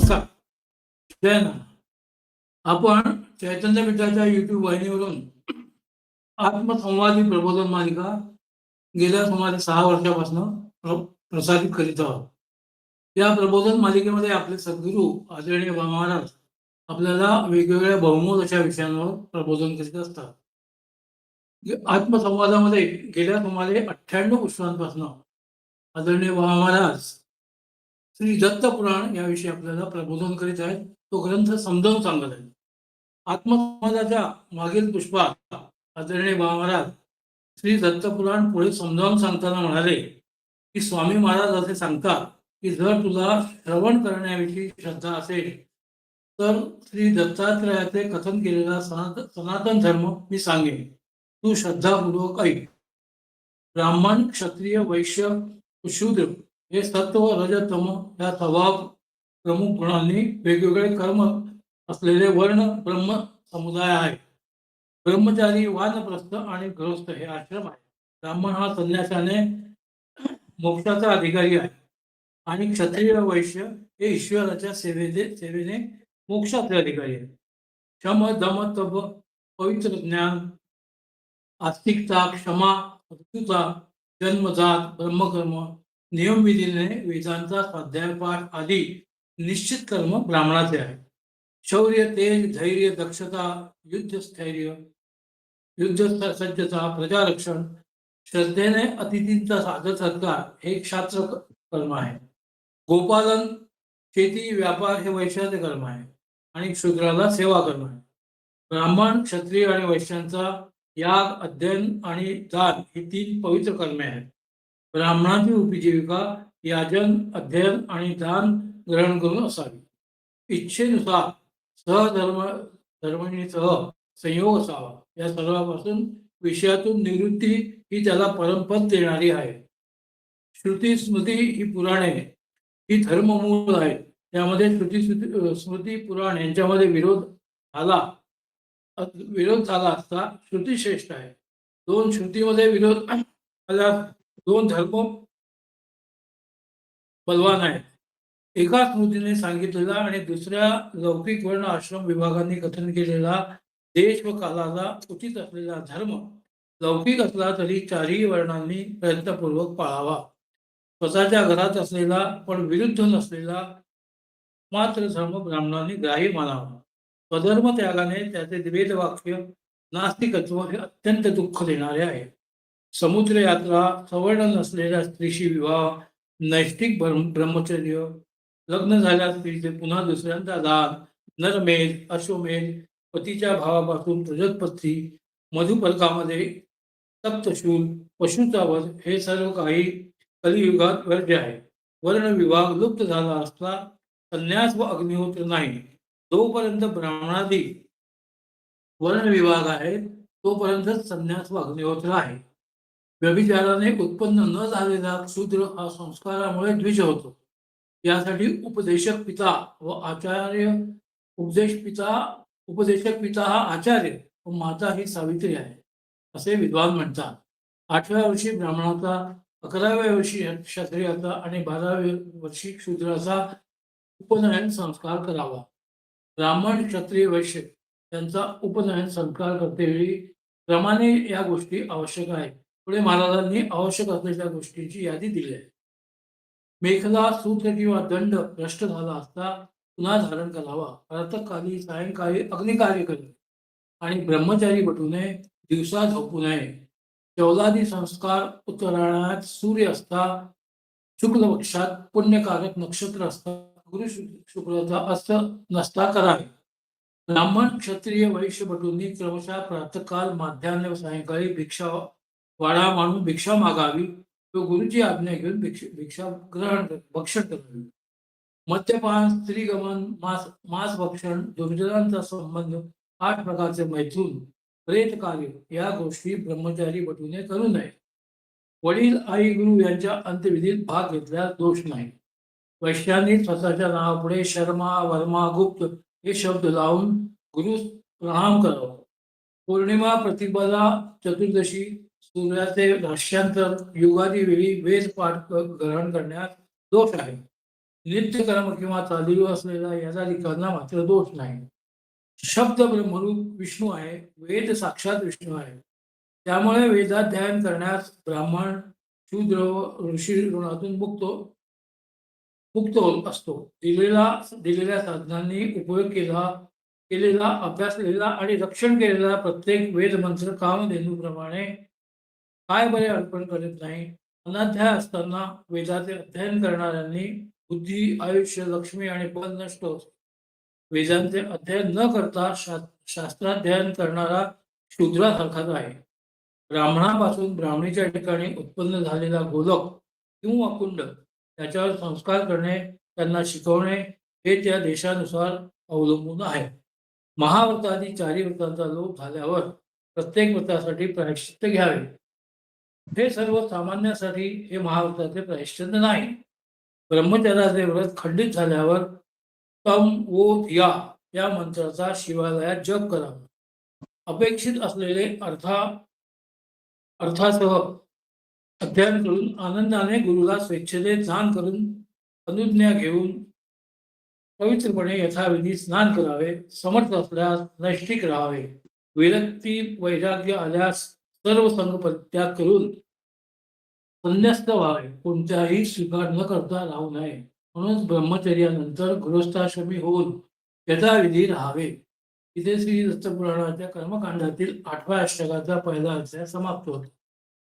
नमस्कार. जय नारायण. आपण चैतन्य पीठाच्या YouTube वाहिनीवरून आत्मसंवादी प्रबोधन मालिका गेल्या सुमारे 6 वर्षापासून प्रसारित करीत आहोत. या प्रबोधन मालिकेमध्ये आपले सद्गुरू आदरणीय महाराज आपल्याला वेगवेगळ्या बहुमोल अशा विषयांवर प्रबोधन करीत असतात. आत्मसंवादामध्ये गेल्या सुमारे 98 पुष्पांपासून आदरणीय महाराज श्री दत्त पुराण याविषयी आपल्याला प्रबोधन करीत आहेत. तो ग्रंथ समजावून सांगत आहे. आत्मसंवादाच्या मागील पुष्पात आदरणीय महाराज श्री दत्त पुराण पुढे समजावून सांगताना म्हणाले की स्वामी महाराज असे सांगतात की जर तुला श्रवण करण्याविषयी श्रद्धा असेल तर श्री दत्तात्रयाचे कथन केलेला सनातन धर्म मी सांगेन, तू श्रद्धापूर्वक ऐक. ब्राह्मण, क्षत्रिय, वैश्य, शूद्र हे सत्व, रज, तम या स्वभाव प्रमुख गुणांनी वेगवेगळे कर्म असलेले वर्ण ब्रह्म समुदाय आहे. ब्रह्मचारी, वानप्रस्थ आणि गृहस्थ हे आश्रम आहे. ब्राह्मण हा संन्यासाने मोक्षाचा अधिकारी आहे आणि क्षत्रिय, वैश्य हे ईश्वराच्या सेवेने मोक्षाचे अधिकारी आहे. शम, दम, तप, पवित्र ज्ञान, आस्तिकता, क्षमा, ऋतुता, जन्मजात, ब्रह्मकर्म, नियमविधीने वेदांचा स्वाध्यायपाठ आदी निश्चित कर्म ब्राह्मणाचे आहे. शौर्य, तेज, धैर्य, दक्षता, युद्धस्थैर्य, युद्ध सज्जता, प्रजारक्षण, श्रद्धेने अतिथींचा सादर सत्कार हे क्षात्र कर्म आहे. गोपालन, शेती, व्यापार हे वैश्याचे कर्म आहे आणि शूद्राला सेवा कर्म आहे. ब्राह्मण, क्षत्रिय आणि वैश्यांचा याग, अध्ययन आणि दान ही 3 पवित्र कर्मे आहेत. ब्राह्मणाची उपजीविका याजन, अध्ययन आणि दान ग्रहण करून असावी. इच्छेनुसार धर्मणीसह संयोग असावा. या सर्वांपासून विषयातून निवृत्ती ही त्याला परमपद देणारी आहे. श्रुती, स्मृती ही पुराणे ही धर्ममूळ आहेत. त्यामध्ये श्रुती, स्मृती, पुराण यांच्यामध्ये विरोध झाला असता श्रुती श्रेष्ठ आहे. 2 श्रुतीमध्ये विरोध आला, 2 धर्म बलवान आहेत. एका स्मृतीने सांगितलेला आणि दुसऱ्या लौकिक वर्ण आश्रम विभागांनी कथन केलेला देश व कालाला उचित असलेला धर्म लौकिक असला तरी 4ही वर्णांनी प्रयत्नपूर्वक पाळावा. स्वतःच्या घरात असलेला पण विरुद्ध नसलेला मात्र धर्म ब्राह्मणांनी ग्राह्य मानावा. स्वधर्म त्यागाने त्याचे वेदवाक्य नास्तिकत्व हे अत्यंत दुःख देणारे आहे. समुद्र यात्रा, सवर्ण नसलेल्या स्त्रीशी विवाह, नैष्टिक ब्रह्मचर्य, लग्न झाल्या स्त्रीचे पुन्हा दुसऱ्यांदा दान, नरमेध, अश्वमेध, पतीच्या भावापासून प्रजोत्पत्ती, मधुपर्कामध्ये सप्तशूल, पशुचा वध हे सर्व काही कलियुगात वर्ज्य आहे. वर्ण विभाग लुप्त झाला असता संन्यास व अग्निहोत्र नाही. जोपर्यंत ब्राह्मणादी वर्ण विभाग आहे तोपर्यंत संन्यास व अग्निहोत्र आहे. व्यभिचाराने उत्पन्न न झालेला शूद्र हा संस्कारामुळे द्विज होतो. यासाठी उपदेशक पिता हा आचार्य व माता ही सावित्री आहे असे विद्वान म्हणतात. 8व्या वर्षी ब्राह्मणाचा, 11व्या वर्षी क्षत्रियाचा आणि 12व्या वर्षी शूद्राचा उपनयन संस्कार करावा. ब्राह्मण, क्षत्रिय, वैश्य यांचा उपनयन संस्कार करतेवेळी क्रमाने या गोष्टी आवश्यक आहेत. पुढे महाराजांनी आवश्यक असलेल्या गोष्टींची यादी दिली आहे. मेखला, सूत्र किंवा दंड भ्रष्ट झाला असता पुन्हा धारण करावा. प्रातःकाली, सायंकाळी अग्निकार्य करणे आणि ब्रह्मचारी बटू नये, दिवसा झोपू नये. चौलादी संस्कार उत्तरायणात सूर्य असता, शुक्ल पक्षात पुण्यकारक नक्षत्र असता, गुरु शुक्लाचा अस्त नसता करावे. ब्राह्मण, क्षत्रिय, वैश्य बटूंनी क्रमशः प्रातःकाल, माध्यान्ह व सायंकाळी वाडा मांडून भिक्षा मागावी व गुरुची आज्ञा घेऊन भक्षण करावी. मद्यपान, स्त्रीगमन, मांस भक्षण, दुर्जनांचा संबंध, 8 प्रकारचे मैथून, प्रेत कार्य या गोष्टी ब्रह्मचारी बटूने करू नये. वडील, आई, गुरु यांच्या अंत्यविधीत भाग घेतल्यास दोष नाही. वैश्यांनी स्वतःच्या नावापुढे शर्मा, वर्मा, गुप्त हे शब्द लावून गुरु प्रणाम करावा. पौर्णिमा, प्रतिपदा, चतुर्दशी, सूर्याचे भाष्यांतर, युगादी वेळी वेद पाठ ग्रहण करण्यास दोष आहे. नित्यकर्म किंवा चालीव असलेला याचा करणं मात्र दोष नाही. शब्द ब्रह्मरूप विष्णू आहे, वेद साक्षात विष्णू आहे. त्यामुळे वेदाध्ययन करण्यास ब्राह्मण, शूद्र व ऋषी ऋणातून मुक्त होत असतो. दिलेल्या साधनांनी उपयोग केलेला, अभ्यासलेला आणि रक्षण केलेला प्रत्येक वेद मंत्र कामधेनूप्रमाणे काय बरे अर्पण करीत नाही. अनाध्याय असताना वेदाचे अध्ययन करणाऱ्यांनी बुद्धी, आयुष्य, लक्ष्मी आणि बल नष्ट होते. वेदांचे अध्ययन न करता शास्त्राध्ययन करणारा शूद्रासारखाच आहे. ब्राह्मणापासून ब्राह्मणीच्या ठिकाणी उत्पन्न झालेला गोलक किंवा कुंड त्याच्यावर संस्कार करणे, त्यांना शिकवणे हे त्या देशानुसार अवलंबून आहे. महाव्रतादी चारी व्रतांचा लोप झाल्यावर प्रत्येक व्रतासाठी प्रायश्चित्त घ्यावे. हे सर्व सामान्यासाठी हे महाव्रताचे प्रायश्चित्त नाही. ब्रह्मचर्याचे व्रत खंडित झाल्यावर तम वो धिया या मंत्राचा शिवालयात जप करावा. अपेक्षित असलेले अर्थासह अध्ययन करून आनंदाने गुरुला स्वेच्छेने स्नान करून अनुज्ञा घेऊन पवित्रपणे यथाविधी स्नान करावे. समर्थ असल्यास नैष्ठिक राहावे. विरक्ती वैराग्य आल्यास सर्व संग परित्याग करून संन्यस्त व्हावे. कोणत्याही स्वीकार न करता राहू नये. म्हणून ब्रह्मचर्यानंतर गृहस्थाश्रमी होऊन यथाविधी राहावे. इथे श्री दत्तपुराणाच्या कर्मकांडातील 8व्या अष्टकाचा पहिला अध्याय समाप्त होतो.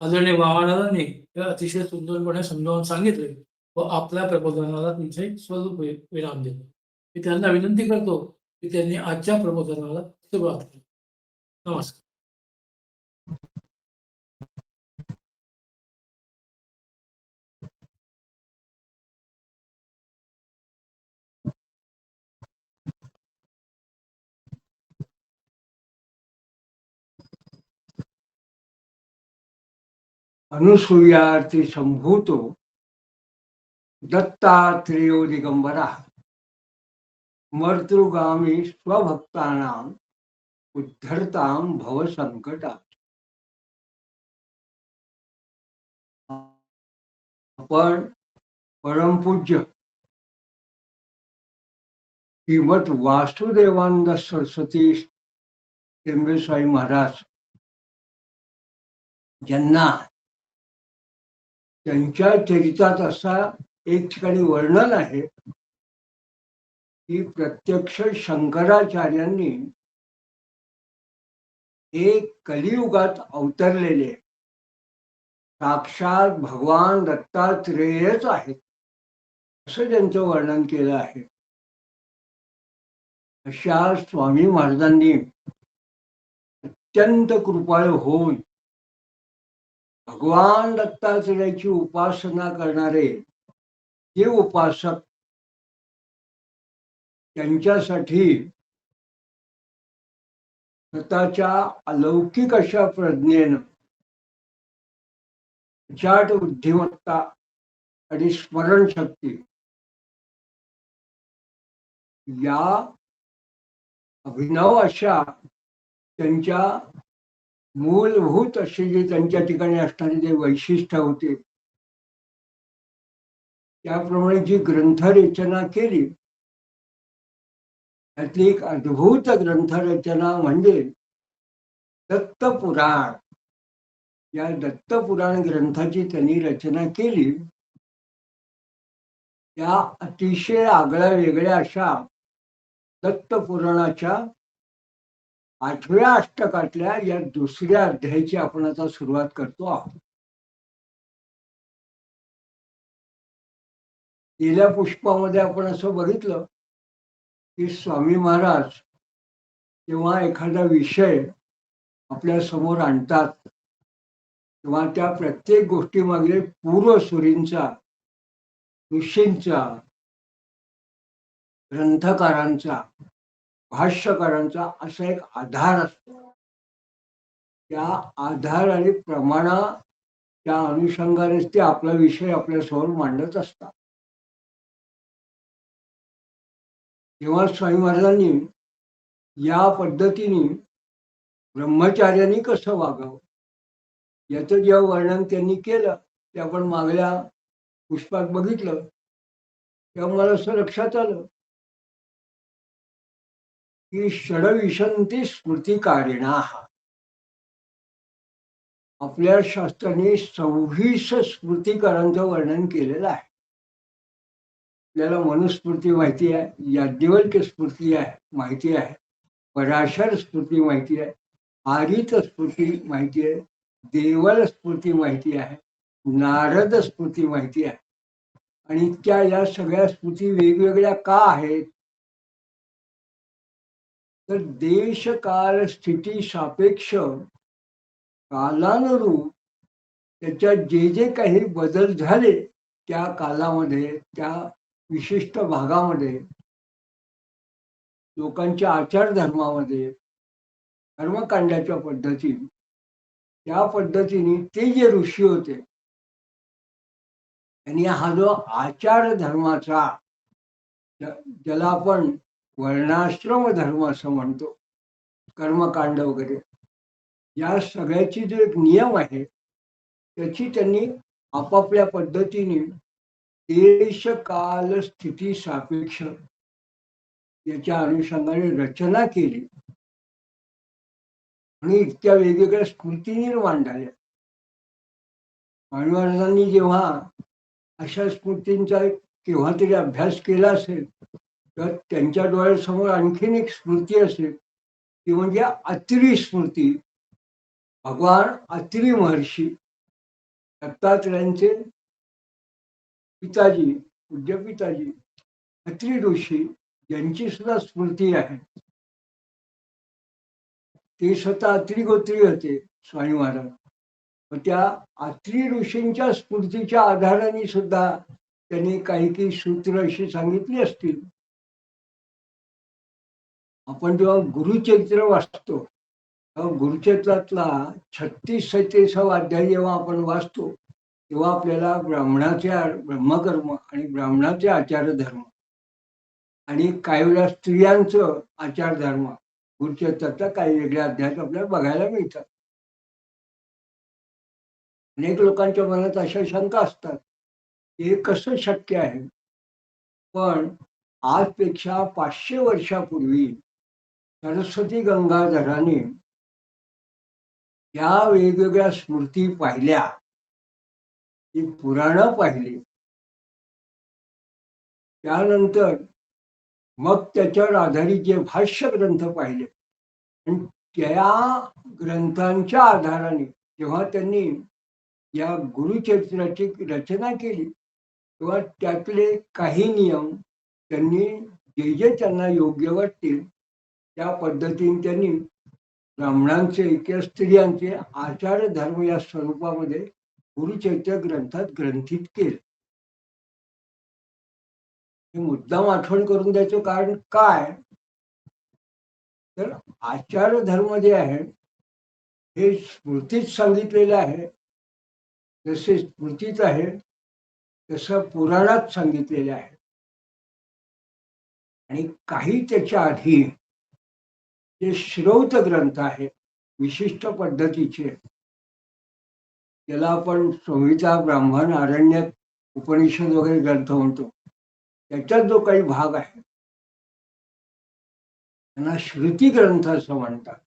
आदरणीय महाराजांनी हे अतिशय सुंदरपणे समजावून सांगितले व आपल्या प्रबोधनाला तिथे स्वरूप विराम दिले. मी त्यांना विनंती करतो की त्यांनी आजच्या प्रबोधनाला सुरुवात केली. नमस्कार. अनुसूयार्थी संभूतो दत्तात्रेयो दिगंबरा मर्तृगामी स्वभक्तानां उद्धरतां भव संकटा. आपण परमपूज्य श्रीमत वासुदेवानंद सरस्वती टेंबे स्वामी महाराज ज्यांना त्यांच्या चरित्रात असा एक ठिकाणी वर्णन आहे की प्रत्यक्ष शंकराचार्यांनी एक कलियुगात अवतरलेले साक्षात भगवान दत्तात्रेयच आहेत असं त्यांचं वर्णन केलं आहे. अशा स्वामी महाराजांनी अत्यंत कृपाळू होऊन भगवान दत्तात्रेयाची उपासना करणारे जे उपासक त्यांच्यासाठी स्वतःच्या अलौकिक अशा प्रज्ञेनं जाट बुद्धिमत्ता आणि स्मरणशक्ती या अभिनव अशा त्यांच्या मूलभूत असे जे त्यांच्या ठिकाणी असणारे जे वैशिष्ट्य होते त्याप्रमाणे जी ग्रंथरचना केली त्यातली एक अद्भुत ग्रंथरचना म्हणजे दत्तपुराण. या दत्तपुराण ग्रंथाची त्यांनी रचना केली. त्या अतिशय आगळ्या वेगळ्या अशा दत्तपुराणाच्या 8व्या अष्टकातल्या या दुसऱ्या अध्यायाची आपण आता सुरुवात करतो आहोत. गेल्या पुष्पामध्ये आपण असं बघितलं की स्वामी महाराज जेव्हा एखादा विषय आपल्या समोर आणतात तेव्हा त्या प्रत्येक गोष्टीमागे पूर्वसुरींचा, ऋषींचा, ग्रंथकारांचा, भाष्यकारांचा असा एक आधार असतो. त्या आधार आणि प्रमाणा त्या अनुषंगानेच ते आपला विषय आपल्या समोर मांडत असतात. तेव्हा स्वामी महाराजांनी या पद्धतीने ब्रह्मचार्याने कसं वागावं याचं जेव्हा वर्णन त्यांनी केलं ते आपण मागल्या पुष्पात बघितलं तेव्हा मला असं लक्षात आलं की षडविशंती स्मृतिकारिणा आपल्या शास्त्राने 26 स्मृतिकारांचं वर्णन केलेलं आहे. आपल्याला मनुस्मृती माहिती आहे, याज्ञवल्क्य स्मृती आहे माहिती आहे, पराशर स्मृती माहिती आहे, आरित स्मृती माहिती आहे, देवल स्मृती माहिती आहे, नारद स्मृती माहिती आहे. आणि इतक्या या सगळ्या स्मृती वेगवेगळ्या का आहेत? तर देश काल स्थिती सापेक्ष कालानुरूप त्याच्यात जे जे काही बदल झाले त्या कालामध्ये, त्या विशिष्ट भागामध्ये, लोकांच्या आचार धर्मामध्ये, कर्मकांडाच्या पद्धती, त्या पद्धतीने ते जे ऋषी होते त्यांनी हा जो आचार धर्माचा, ज्याला आपण वर्णाश्रम धर्म असं म्हणतो, कर्मकांड वगैरे, या सगळ्याची जो एक नियम आहे त्याची त्यांनी आपापल्या पद्धतीने देश काल स्थिती सापेक्ष याच्या अनुषंगाने रचना केली आणि इतक्या वेगवेगळ्या स्मृती निर्माण झाल्या. स्वामी महाराजांनी जेव्हा अशा स्मृतींचा केव्हा तरी अभ्यास केला असेल तर त्यांच्या डोळ्यासमोर आणखीन एक स्मृती असेल ती म्हणजे अत्रि स्मृती. भगवान अत्रि महर्षी दत्तात्रयांचे पिताजी, पूज्य पिताजी अत्रि ऋषी यांची सुद्धा स्मृती आहे. ते स्वतः अत्रि गोत्री होते स्वामी महाराज. त्या अत्रि ऋषींच्या स्मृतीच्या आधाराने सुद्धा त्यांनी काही काही सूत्र अशी सांगितली असतील. आपण जेव्हा गुरुचरित्र वाचतो तेव्हा गुरुचरित्रातला 36-37 अध्याय जेव्हा आपण वाचतो तेव्हा आपल्याला ब्राह्मणाचे ब्रह्मकर्म आणि ब्राह्मणाचे आचार धर्म आणि काही वेळा स्त्रियांचं आचार धर्म गुरुचरित्रातल्या काही वेगळ्या अध्यायात आपल्याला बघायला मिळतात. अनेक लोकांच्या मनात अशा शंका असतात हे कसं शक्य आहे. पण आजपेक्षा 500 वर्षापूर्वी सरस्वती गंगाधराने या वेगवेगळ्या स्मृती पाहिल्या, ती पुराणं पाहिली, त्यानंतर मग त्याच्यावर आधारित जे भाष्य ग्रंथ पाहिले आणि त्या ग्रंथांच्या आधाराने जेव्हा त्यांनी या गुरुचरित्राची रचना केली तेव्हा त्यातले काही नियम त्यांनी जे जे त्यांना योग्य वाटतील त्या पद्धतीने त्यांनी ब्राह्मणांचे किंवा स्त्रियांचे आचार धर्म या स्वरूपामध्ये गुरुचरित्र ग्रंथात ग्रंथित केले. हे मुद्दाम आठवण करून द्यायचं कारण काय, तर आचार धर्म जे आहे हे स्मृतीत सांगितलेलं आहे. जसे स्मृतीत आहे तसं पुराणात सांगितलेलं आहे. आणि काही त्याच्या आधी जे श्रौत ग्रंथ आहे विशिष्ट पद्धतीचे, त्याला आपण संहिता, ब्राह्मण, आरण्यक, उपनिषद वगैरे ग्रंथ म्हणतो, त्याच्यात जो काही भाग आहे त्यांना श्रुती ग्रंथ असं म्हणतात.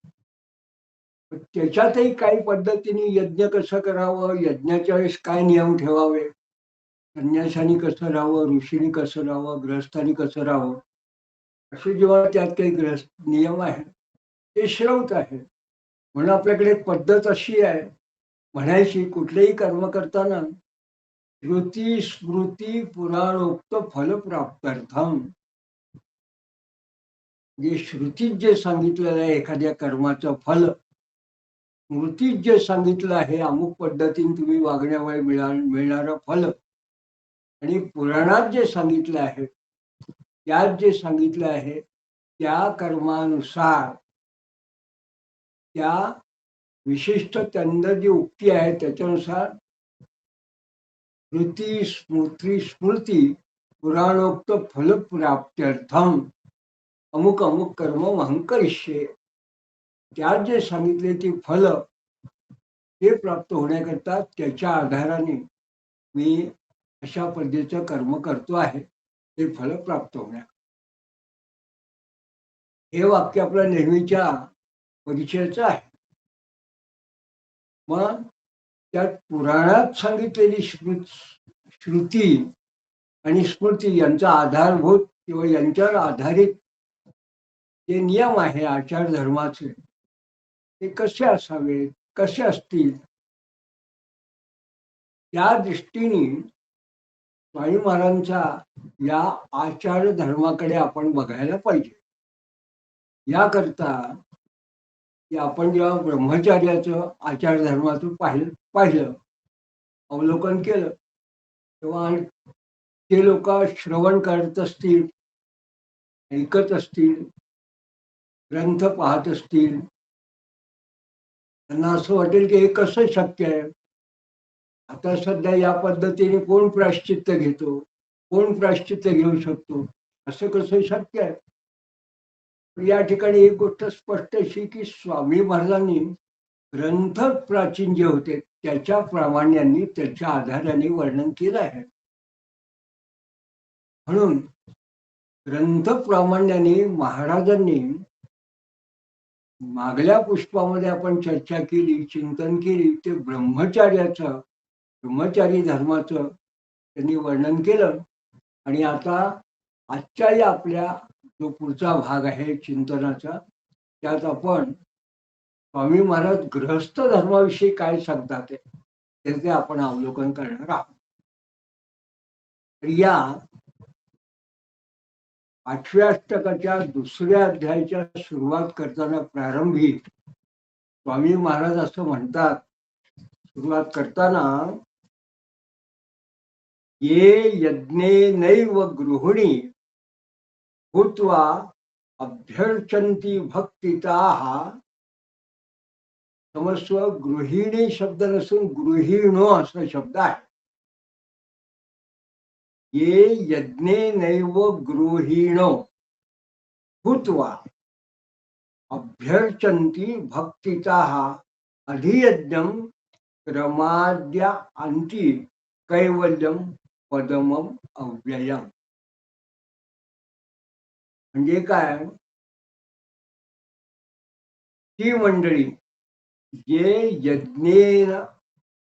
त्याच्यातही काही पद्धतीने यज्ञ कसं करावं, यज्ञाच्या वेळेस काय नियम ठेवावे, संन्यासानी कसं राहावं, ऋषीनी कसं राहावं, ग्रहस्थानी कसं राहावं, असे जेव्हा त्यात काही नियम आहेत ते श्रौत आहे. म्हणून आपल्याकडे एक पद्धत अशी आहे म्हणायची, कुठलेही कर्म करताना श्रुती स्मृती पुराणोक्त फल प्राप्त्यर्थम, जे श्रुतीत जे सांगितलेलं आहे एखाद्या कर्माचं फल, स्मृतीत जे सांगितलं आहे अमुक पद्धतीने तुम्ही वागण्यामुळे मिळणारं फल, आणि पुराणात जे सांगितलं आहे त्यात जे सांगितलं आहे त्या कर्मानुसार, त्या विशिष्ट त्यांना जी उक्ती आहे त्याच्यानुसार श्रुती स्मृती स्मृती पुराणोक्त फल प्राप्त्यर्थम अमुक अमुक कर्म अहं करिष्ये, त्यात जे सांगितले ती फल ते प्राप्त होण्याकरता त्याच्या आधाराने मी अशा पद्धतीचं कर्म करतो आहे. ते फल प्राप्त होण्या. हे वाक्य आपल्या नेहमीच्या परिचयाचं आहे. मग त्यात पुराणात सांगितलेली श्रुती आणि स्मृती यांचा आधारभूत किंवा यांच्यावर आधारित जे नियम आहे आचार धर्माचे, ते कसे असावेत, कसे असतील, त्या दृष्टीने स्वामी महाराजांचा या आचार धर्माकडे आपण बघायला पाहिजे. याकरता की आपण जेव्हा ब्रह्मचार्याचं आचार धर्माचं पाहिलं, अवलोकन केलं, तेव्हा ते लोक श्रवण करत असतील, ऐकत असतील, ग्रंथ पाहत असतील, त्यांना असं वाटेल की हे कसं शक्य आहे. आता सध्या या पद्धतीने कोण प्रायश्चित्त घेतो, कोण प्रायश्चित्त घेऊ शकतो, असं कसं शक्य आहे. या ठिकाणी एक गोष्ट स्पष्ट अशी की स्वामी महाराजांनी ग्रंथ प्राचीन जे होते त्याच्या प्रामाण्याने त्याच्या आधाराने वर्णन केलं आहे. म्हणून ग्रंथ प्रामाण्याने महाराजांनी मागल्या पुष्पामध्ये आपण चर्चा केली, चिंतन केली, ते ब्रह्मचारी धर्माचं त्यांनी वर्णन केलं. आणि आता आजच्याही आपल्या जो पुढचा भाग आहे चिंतनाचा, त्यात आपण स्वामी महाराज गृहस्थ धर्माविषयी काय सांगतात त्याचे आपण अवलोकन करणार आहोत. या 8व्या अष्टकाच्या 2ऱ्या अध्यायाच्या सुरुवात करताना प्रारंभी स्वामी महाराज असं म्हणतात, सुरुवात करताना, ये यज्ञे नैव गृहिणी भूत्वा अभ्यर्चन्ति भक्तिताः. समस्व गृहिणी शब्द नसून गृहिणो असा शब्द आहे. ये यज्ञे नैव गृहिणो भूत्वा अभ्यर्चन्ति भक्तिताः अधियज्ञं क्रमाद्या अंती कैवल्यम पदमम अव्ययम. म्हणजे काय, ती मंडळी जे यज्ञेन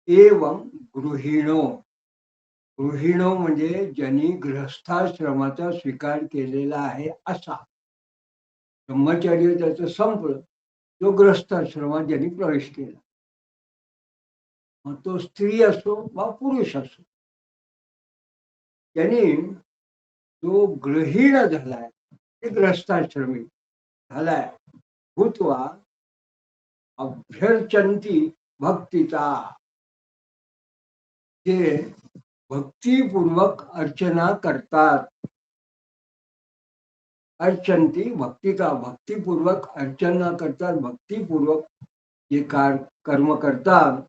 एवं गृहिणो, गृहिणो म्हणजे ज्यांनी गृहस्थाश्रमाचा स्वीकार केलेला आहे असा. ब्रह्मचर्य त्याचं संपलं, तो गृहस्थाश्रमात ज्यांनी प्रवेश केला, मग तो स्त्री असो वा पुरुष असो, त्यांनी जो गृहीण झालाय ते गृहस्थाश्रमी झालाय. भूत्वा अभ्यर्चन्ति भक्तिता, ते भक्तिपूर्वक अर्चना करतात. अर्चन्ति भक्तिता, भक्तिपूर्वक अर्चना करतात, भक्तिपूर्वक जे कर्म करतात.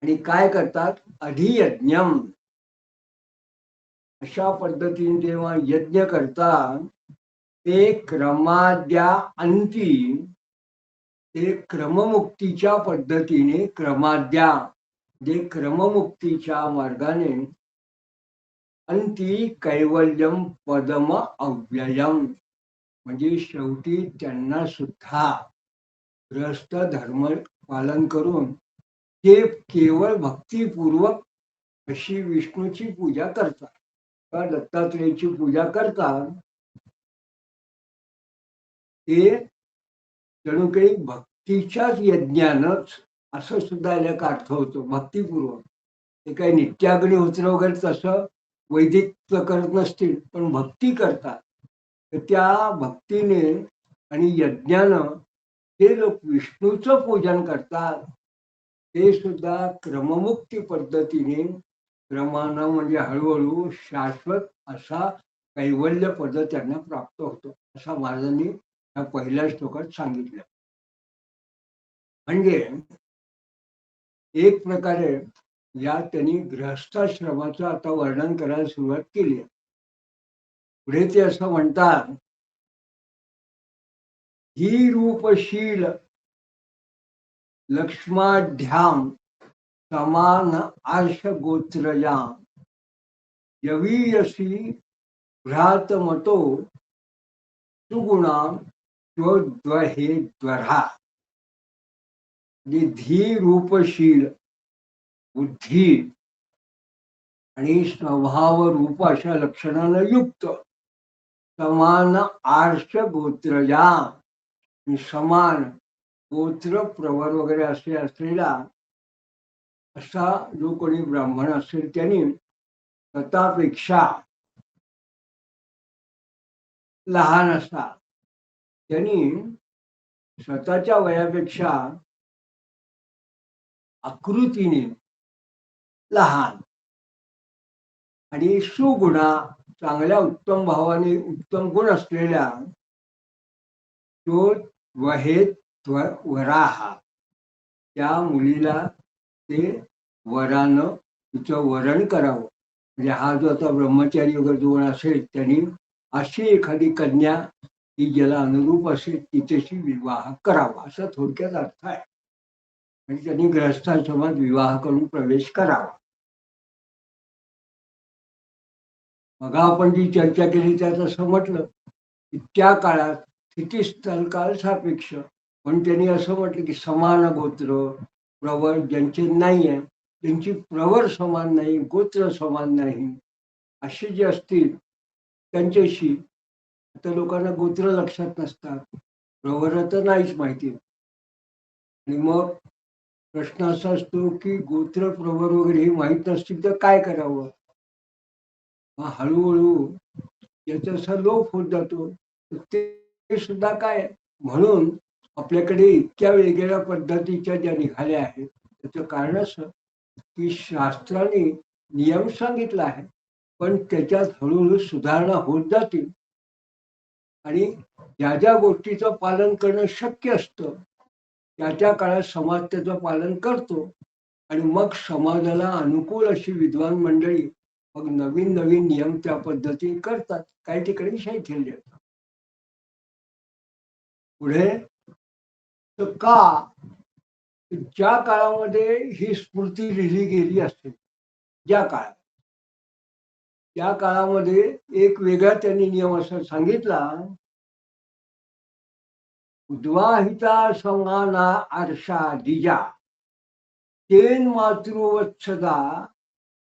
आणि काय करतात, अधियज्ञम, अशा पद्धतीने जेव्हा यज्ञ करतात ते क्रमाद्या अंती, ते क्रममुक्तीच्या पद्धतीने, क्रमाद्या जे क्रममुक्तीच्या मार्गाने, अंती कैवल्यम पदम अव्ययम, म्हणजे शेवटी त्यांना सुद्धा गृहस्थ धर्म पालन करून ते केवळ भक्तिपूर्वक अशी विष्णूची पूजा करतात किंवा दत्तात्रेयाची पूजा करतात. ते जणू काही भक्तीच्याच यज्ञानच असं सुद्धा याला अर्थ होतो, भक्तिपूर्वक. ते काही नित्याग्नी होतं वगैरे तसं वैदिक करत नसतील, पण भक्ती करतात. तर त्या भक्तीने आणि यज्ञानं ते लोक विष्णूचं पूजन करतात. ते सुद्धा क्रममुक्ती पद्धतीने, क्रमानं म्हणजे हळूहळू शाश्वत असा कैवल्य पद त्यांना प्राप्त होतो, असा महाराजांनी या पहिल्या श्लोकात सांगितलं. म्हणजे एक प्रकारे या त्यांनी गृहस्थाश्रमाचं आता वर्णन करायला सुरुवात केली. पुढे ते असं म्हणतात, ही रूपशील लक्ष्माढ्याम समान आर्ष गोत्रयाम यवीयसी भ्रातमतो सुगुणाम त्वद्वहे द्वरा. धीर रूपशील बुद्धी आणि स्वभाव रूप अशा लक्षणानं युक्त समान आर्ष गोत्रजा, समान गोत्र प्रवर वगैरे असे असलेला असा जो कोणी ब्राह्मण असेल त्यांनी स्वतःपेक्षा लहान असा, त्यांनी स्वतःच्या वयापेक्षा आकृतीने लहान आणि सुगुणा चांगल्या उत्तम भावाने उत्तम गुण असलेल्या तो वहेत वराहा, त्या मुलीला ते वरानं तिचं वरण करावं. म्हणजे हा जो आता ब्रह्मचारी वगैरे जो असेल त्यांनी अशी एखादी कन्या की ज्याला अनुरूप असेल तिच्याशी विवाह करावा, असा थोडक्यात अर्थ आहे. म्हणजे त्यांनी ग्रहस्थाश्रमात विवाह करून प्रवेश करावा. मग आपण जी चर्चा केली त्यात असं म्हटलं की त्या काळात स्थितीस्थल काळ सापेक्ष, पण त्यांनी असं म्हटलं की समान गोत्र प्रवर ज्यांचे नाही आहे, त्यांची प्रवर समान नाही, गोत्र समान नाही, असे जे असतील त्यांच्याशी, आता लोकांना गोत्र लक्षात नसतात, प्रवर तर नाहीच माहिती. आणि मग प्रश्न असा असतो की गोत्र प्रवर वगैरे हे माहीत नसतील तर काय करावं. हळूहळू याचा लोप होत जातो. ते सुद्धा काय म्हणून आपल्याकडे इतक्या वेगवेगळ्या पद्धतीच्या ज्या निघाल्या आहेत त्याचं कारण असं की शास्त्राने नियम सांगितला आहे, पण त्याच्यात हळूहळू सुधारणा होत जातील आणि ज्या ज्या गोष्टीचं पालन करणं शक्य असतं त्या काळात समाज त्याचं पालन करतो आणि मग समाजाला अनुकूल अशी विद्वान मंडळी मग नवीन नवीन नियम त्या पद्धतीने करतात. काही ठिकाणी शैथिल्य येतात. पुढे तर का ज्या काळामध्ये ही स्मृती लिहिली गेली असेल, ज्या काळात त्या काळामध्ये एक वेगळा त्यांनी नियम असा सांगितला, उद्वाहिता समाना आरशा दिजा तेन मातृवत्सदा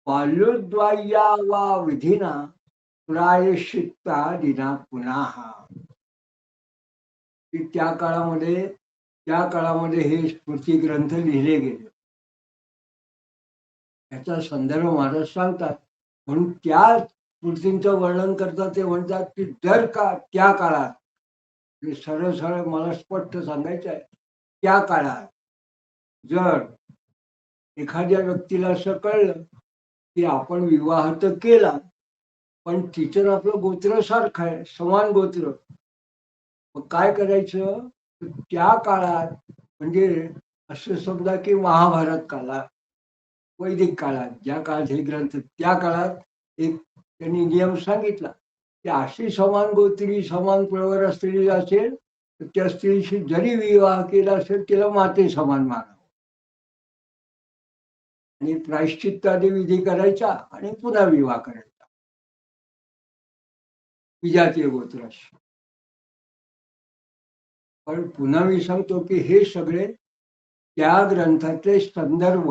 बाल्योद्वाया वा विधिना प्रायश्चित्ता दिना पुन्हा. त्या काळामध्ये हे स्मृती ग्रंथ लिहिले गेले. याचा संदर्भ महाराज सांगतात. म्हणून त्या स्मृतींचं वर्णन करतात ते म्हणतात की जर का त्या काळात, सरळ सरळ मला स्पष्ट सांगायचं आहे, त्या काळात जर एखाद्या व्यक्तीला असं कळलं की आपण विवाह तर केला पण तिचं आपलं गोत्र सारखं आहे, समान गोत्र, मग काय करायचं. त्या काळात म्हणजे असं समजा की महाभारत काळात, वैदिक काळात, ज्या काळात हे ग्रंथ, त्या काळात एक त्यांनी नियम सांगितला की अशी समान गोत्री समान प्रवर असलेली असेल तर त्या स्त्रीशी जरी विवाह केला असेल तिला माते समान मानावं आणि प्रायश्चित्तादी विधी करायचा आणि पुन्हा विवाह करायचा विजातीय गोत्राशी. पण पुन्हा मी सांगतो की हे सगळे त्या ग्रंथातले संदर्भ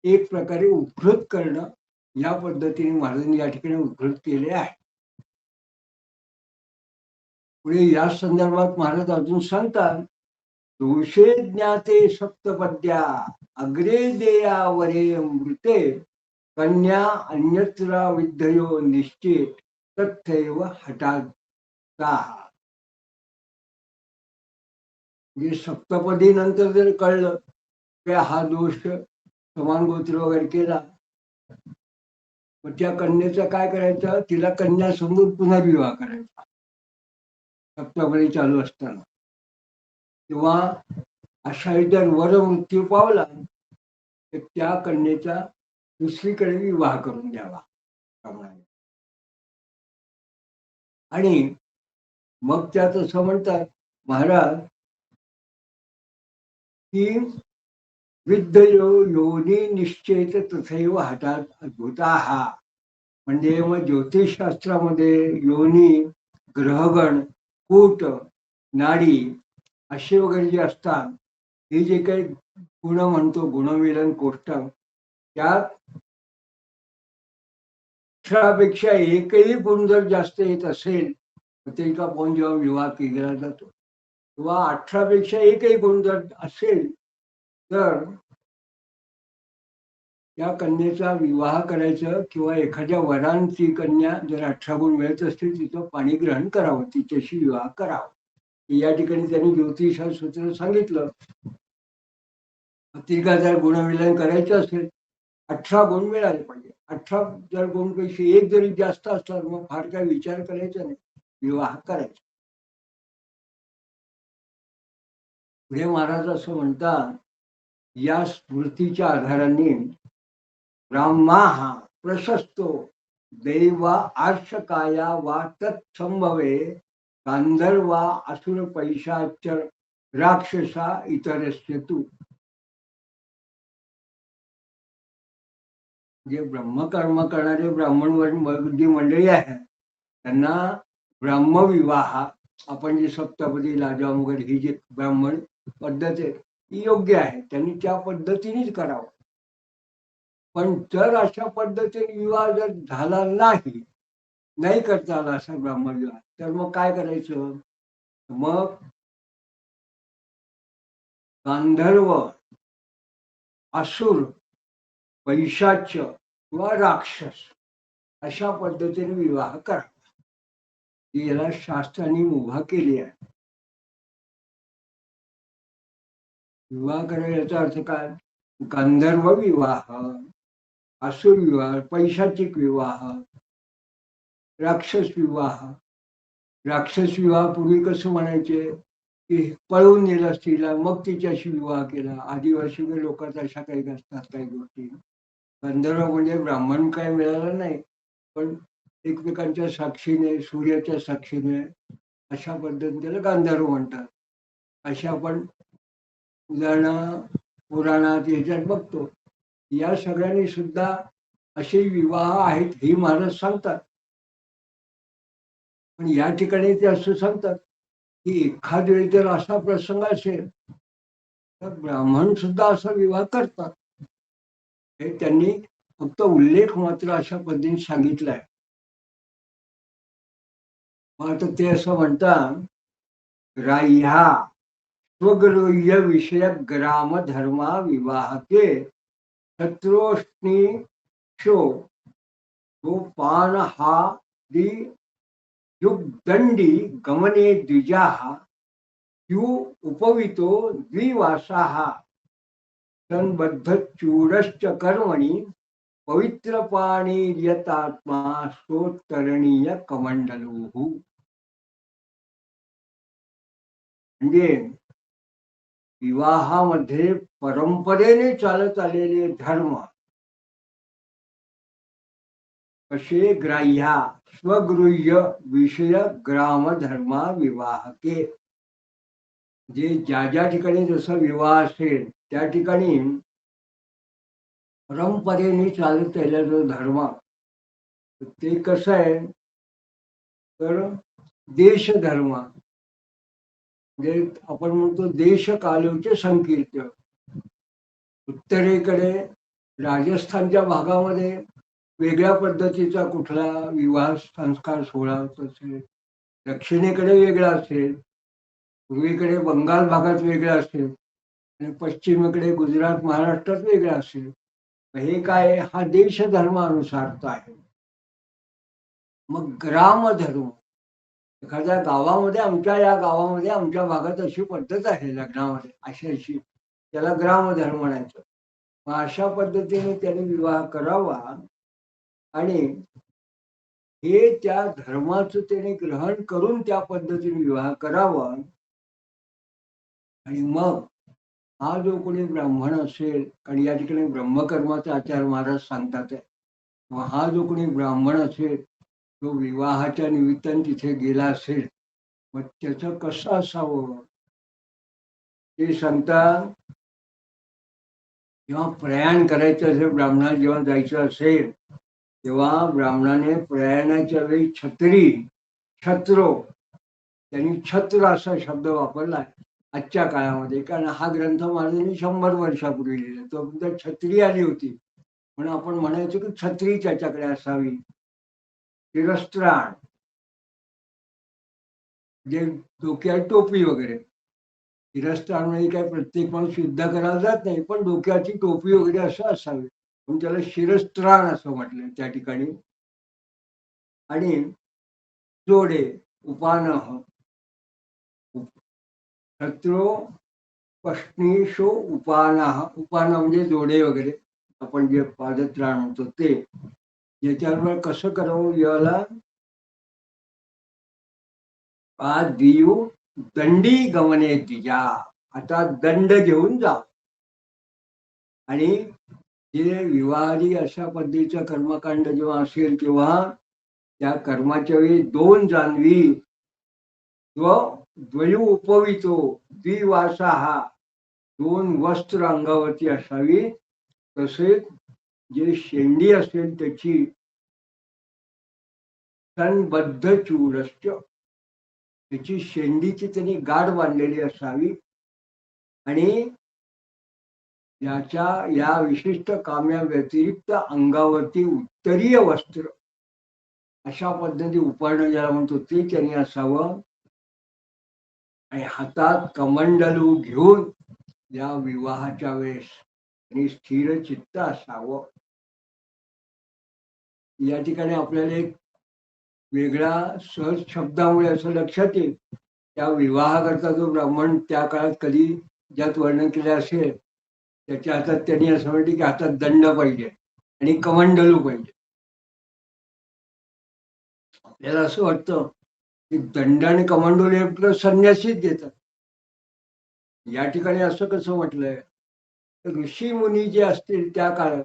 एक प्रकारे उद्धृत करणं या पद्धतीने महाराजांनी या ठिकाणी उद्धृत केले आहे. पुढे या संदर्भात महाराज अजून सांगतात, दोषे ज्ञाते सप्तपद्या अग्रे देयावरे मृते कन्या अन्यत्र विद्धयो निश्चित तथैव हठाता. म्हणजे सप्तपदी नंतर जर कळलं की हा दोष समान गोत्र वगैरे केला, मग त्या कन्येचं काय करायचं, तिला कन्या समजून पुन्हा विवाह करायचा सप्तपदी चालू असताना. किंवा अशा जर वर मृत्यू पावला तर त्या कन्येचा दुसरीकडे विवाह करून द्यावा. आणि मग त्यात असं म्हणतात महाराज की विद्धयो योनी निश्चेत तथैव हठात अद्भुता. म्हणजे मग ज्योतिषशास्त्रामध्ये योनी, ग्रहगण, कूट, नाडी असे वगैरे जे असतात, हे जे काही गुण म्हणतो, गुणमिलन कोष्टक, त्यात अक्षरापेक्षा एकही गुण जर जास्त येत असेल, तर त्याचा आपण जेव्हा विवाह केला जातो, किंवा 18पेक्षा एकही गुण जर असेल, तर त्या कन्येचा विवाह करायचं, किंवा एखाद्या वरांची कन्या जर 18 गुण मिळत असतील, तिचं पाणी ग्रहण करावं, तिच्याशी विवाह करावा. या ठिकाणी त्यांनी ज्योतिषशास्त्र सांगितलं, पत्रिका जर गुणविलन करायचं असेल, 18 गुण मिळाले पाहिजे. 18 जर गुणपैकी एक जरी जास्त असला, मग फार काय विचार करायचा नाही, विवाह करायचा. पुढे महाराज असं म्हणतात, या स्मृतीच्या आधाराने ब्राह्मा प्रशस्तो दैवा आर्षकाया वा तत्संभवे गांधर्वा असुर पैशाच राक्षसा इतरस्य तू. जे ब्रह्मकर्म करणारे ब्राह्मण जी मंडळी आहे, त्यांना ब्रह्मविवाह, आपण जी सप्तपदी लाजाम वगैरे ही जी ब्राह्मण पद्धत आहे ती योग्य आहे, त्यांनी त्या पद्धतीनेच करावं. पण जर अशा पद्धतीने विवाह जर झाला नाही करता आला असा ब्रह्मविवाह, तर मग काय करायचं? मग गांधर्व, असुर, पैशाच्य किंवा राक्षस अशा पद्धतीने विवाह करा, ही याला शास्त्राने मुभा केली आहे. विवाह करायचा याचा अर्थ काय? गांधर्व विवाह, असुर विवाह, पैशाचिक विवाह, राक्षस विवाह. राक्षस विवाह पूर्वी कसं म्हणायचे की पळून नेला स्त्रीला, मग तिच्याशी विवाह केला. आदिवासी लोकांत अशा काही असतात काही गोष्टी. गंधर्व म्हणजे ब्राह्मण काय मिळालं नाही, पण एकमेकांच्या साक्षीने, सूर्याच्या साक्षीने अशा पद्धतीने त्याला गांधर्व म्हणतात. अशा आपण उदाहरणं पुराणात याच्यात बघतो. या सगळ्यांनी सुद्धा असे विवाह आहेत हे महाराज सांगतात. पण या ठिकाणी ते असं सांगतात की एखाद वेळी जर असा प्रसंग असेल, तर ब्राह्मण सुद्धा असा विवाह करतात. हे त्यांनी फक्त उल्लेख मात्र अशा पद्धतीने सांगितलाय. मग आता ते असं म्हणतात, ग्राह्या स्वगृह्य विषय ग्राम धर्मा विवाहके शत्रोष्णी शो तो पान हा दि युगदंडी गमने द्विजाः यु उपवितो द्विवासाः संबद्धचूडश्च कर्मणि पवित्र पाणिर्यतात्मा सोत्तरणीय कमंडलोः. म्हणजे विवाहामध्ये परंपरेने चालत आलेले धर्म कसे ग्राह्या स्वगृह्य विषय ग्राम धर्मा विवाहके, जे ज्या ठिकाणी जसं विवाह असेल त्या ठिकाणी परंपरेने चालत आलेला धर्म, ते कसं आहे तर देशधर्म, म्हणजे आपण म्हणतो देश कालोचे संकीर्त. उत्तरेकडे राजस्थानच्या भागामध्ये वेगळ्या पद्धतीचा कुठला विवाह संस्कार सोहळा होत असेल, दक्षिणेकडे वेगळा असेल, पूर्वेकडे बंगाल भागात वेगळा असेल, आणि पश्चिमेकडे गुजरात महाराष्ट्रात वेगळा असेल. हे काय, हा देश धर्मानुसारचा आहे. मग ग्रामधर्म, एखाद्या गावामध्ये आमच्या या गावामध्ये आमच्या भागात अशी पद्धत आहे लग्नामध्ये, अशी त्याला ग्रामधर्म म्हणायचं. मग अशा पद्धतीने त्याने विवाह करावा आणि हे त्या धर्माचं त्याने ग्रहण करून त्या पद्धतीने विवाह करावा. आणि मग हा जो कोणी ब्राह्मण असेल, कारण या ठिकाणी ब्रह्मकर्माचा आचार महाराज सांगतात आहे, मग हा जो कोणी ब्राह्मण असेल तो विवाहाच्या निमित्ताने तिथे गेला असेल, मग त्याचं कसं असावं ते सांगतात. जेव्हा प्रयाण करायचं असेल, ब्राह्मणाला जेव्हा जायचं असेल, तेव्हा ब्राह्मणाने प्रयाणाच्या वेळी छत्रो, त्यांनी छत्र असा शब्द वापरला आजच्या काळामध्ये, कारण हा ग्रंथ महाराजांनी 100 वर्षापूर्वी लिहिला. तो छत्री आली होती म्हणून आपण म्हणायचो की छत्री त्याच्याकडे असावी. शिरस्त्राण जे डोक्यात टोपी वगैरे, शिरस्त्राण म्हणजे काय प्रत्येक माणूस युद्ध करायला जात नाही, पण डोक्याची टोपी वगैरे असं असावे म्हणून त्याला शिरस्त्राण असं म्हटलं त्या ठिकाणी. आणि जोडे, उपानह, शत्रो पष्णीशो उपानह, उपान म्हणजे जोडे वगैरे, आपण जे पादत्राण म्हणतो ते. याच्यावर कसं करावं याला, आज दियू दंडी गमने दिया, आता दंड घेऊन जा. आणि जे विवाहादी अशा पद्धतीचं कर्मकांड जेव्हा असेल तेव्हा त्या कर्माच्या वेळी 2 जान्हवी द्वयू उपवितो द्विवासा, हा 2 वस्त्र अंगावरती असावी. तसेच जे शेंडी असेल त्याची सनबद्ध चूरश्च, त्याची शेंडीची त्यांनी गाठ बांधलेली असावी. आणि या विशिष्ट काम्या व्यतिरिक्त अंगावरती उत्तरीय वस्त्र, अशा पद्धती उपर्ण ज्याला म्हणतो ते त्यांनी असावं. आणि हातात कमंडलू घेऊन या विवाहाच्या वेळेस त्यांनी स्थिर चित्त असावं. या ठिकाणी आपल्याला एक वेगळा सहज शब्दामुळे असं लक्षात येईल, त्या विवाहाकरता जो ब्राह्मण त्या काळात कधी ज्यात वर्णन केले असेल त्याच्या हातात त्यांनी असं म्हटलं की हातात दंड पाहिजे आणि कमंडलू पाहिजे. आपल्याला असं वाटतं की दंड आणि कमंडलू हे आपलं संन्यासीच देतात. या ठिकाणी असं कसं म्हटलंय, ऋषी मुनी जे असतील त्या काळात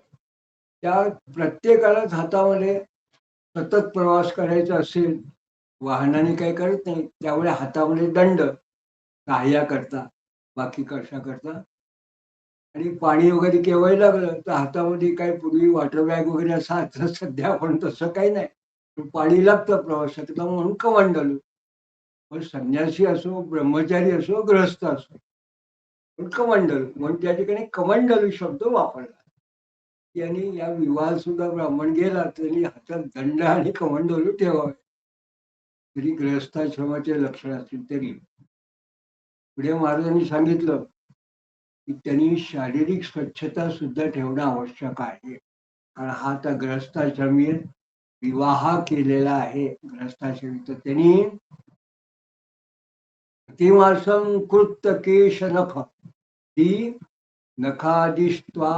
त्या प्रत्येकाला हातामध्ये सतत प्रवास करायचा असेल, वाहनाने काही करत नाही, त्यामुळे हातामध्ये दंड सहाय्या करता, बाकी कशा करता. आणि पाणी वगैरे केव्हाही लागलं तर हातामध्ये काय, पूर्वी वॉटर बॅग वगैरे असं, आता सध्या पण तसं काही नाही, पण पाणी लागतं प्रवासात म्हणून कमंडलू. पण संन्यासी असो, ब्रह्मचारी असो, गृहस्थ असो, पण कमंडलू म्हणून त्या ठिकाणी कमंडलू शब्द वापरला. यांनी या विवाहात सुद्धा ब्राह्मण गेला तरी हातात दंड आणि कमंडलू ठेवावे, तरी गृहस्थाश्रमाचे लक्षण असतील तरी. पुढे महाराजांनी सांगितलं की त्यांनी शारीरिक स्वच्छता सुद्धा ठेवणं आवश्यक आहे, कारण हा आता गृहस्थाश्रमी विवाह केलेला आहे गृहस्थाश्रमी. तर त्यांनी प्रतिमासं कृत केश नख, ती नखादिष्ट्वा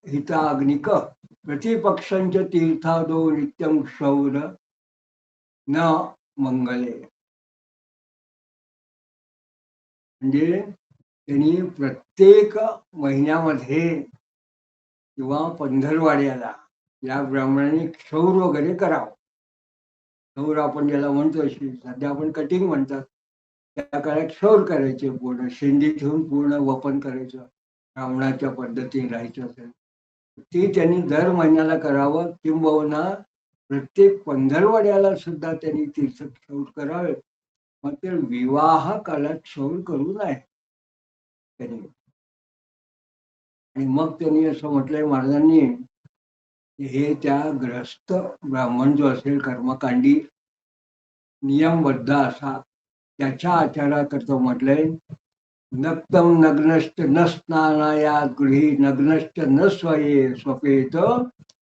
हिताग्निक प्रतिपक्षंच तीर्थादो नित्यं क्षौर न मंगले. म्हणजे त्यांनी प्रत्येक महिन्यामध्ये किंवा पंधरवाड्याला या ब्राह्मणांनी क्षौर वगैरे करावं. क्षौर आपण ज्याला म्हणतो, अशी सध्या आपण कटिंग म्हणतात, त्या काळात क्षौर करायचे, पूर्ण शेंडी ठेवून पूर्ण वपन करायचं, ब्राह्मणाच्या पद्धतीने राहायचं असेल ते त्यांनी दर महिन्याला करावं, किंबहुना प्रत्येक पंधरवाड्याला सुद्धा त्यांनी तीर्थ क्षौर करावे. मात्र विवाह काळात क्षौर करू नये त्यांनी. आणि मग त्यांनी असं म्हटलंय महाराजांनी, हे त्या ग्रस्त ब्राह्मण जो असेल कर्मकांडी नियमबद्ध असा, त्याच्या आचाराकरता म्हटलंय, नक्तम नग्नश्च न स्नानायात गृही नग्नश्च न स्वपेत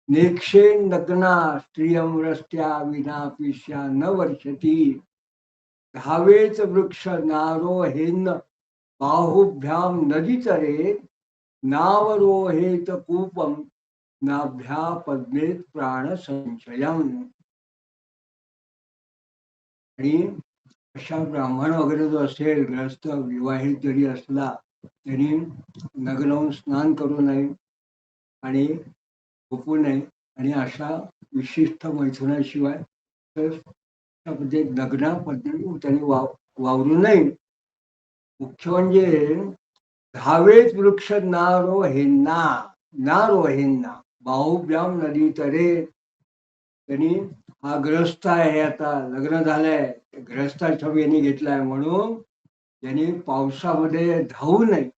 नेक्षे नग्ना स्त्रियं रस्त्या विना पिश्या न वर्षती, धावेच वृक्ष नारोहेन बाहुभ्याम नदी तरे, नावरोहेत कूपम नाभ्या पद्मेत प्राण संशयम. आणि अशा ब्राह्मण वगैरे जो असेल, ग्रस्त विवाहित जरी असला तरी नग्न होऊन स्नान करू नये आणि झोपू नये, आणि अशा विशिष्ट मैथुनाशिवाय म्हणजे नग्न पद्धती त्यांनी वावरू नये. मुख्य म्हणजे धावेच वृक्ष नारोहेंना, नारोहेंना बाहुभ्याम नदी तरे, त्यांनी हा ग्रस्त आहे, आता लग्न झालंय, ग्रस्थाश्रम घेतलाय म्हणून यांनी पावसामध्ये धावू नये,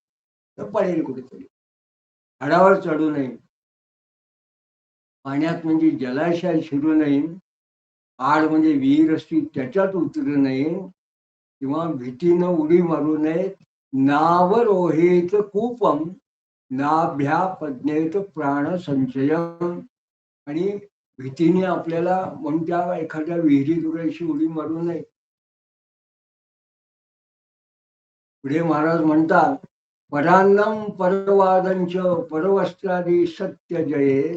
तर पडेल कुठेतरी, झाडावर चढू नये, पाण्यात म्हणजे जलाशयात शिरू नये, आड म्हणजे विहीर असती त्याच्यात उतरू नये, किंवा भीतीनं उडी मारू नये. नावर ओहेत कूपम नाभ्या पज्ञेत प्राण संचयम. आणि भीतीने आपल्याला त्या एखाद्या विहिरीत वगैरे उडी मारू नये. पुढे महाराज म्हणतात, परान्नम परवादंच परवस्त्रादी सत्यजेत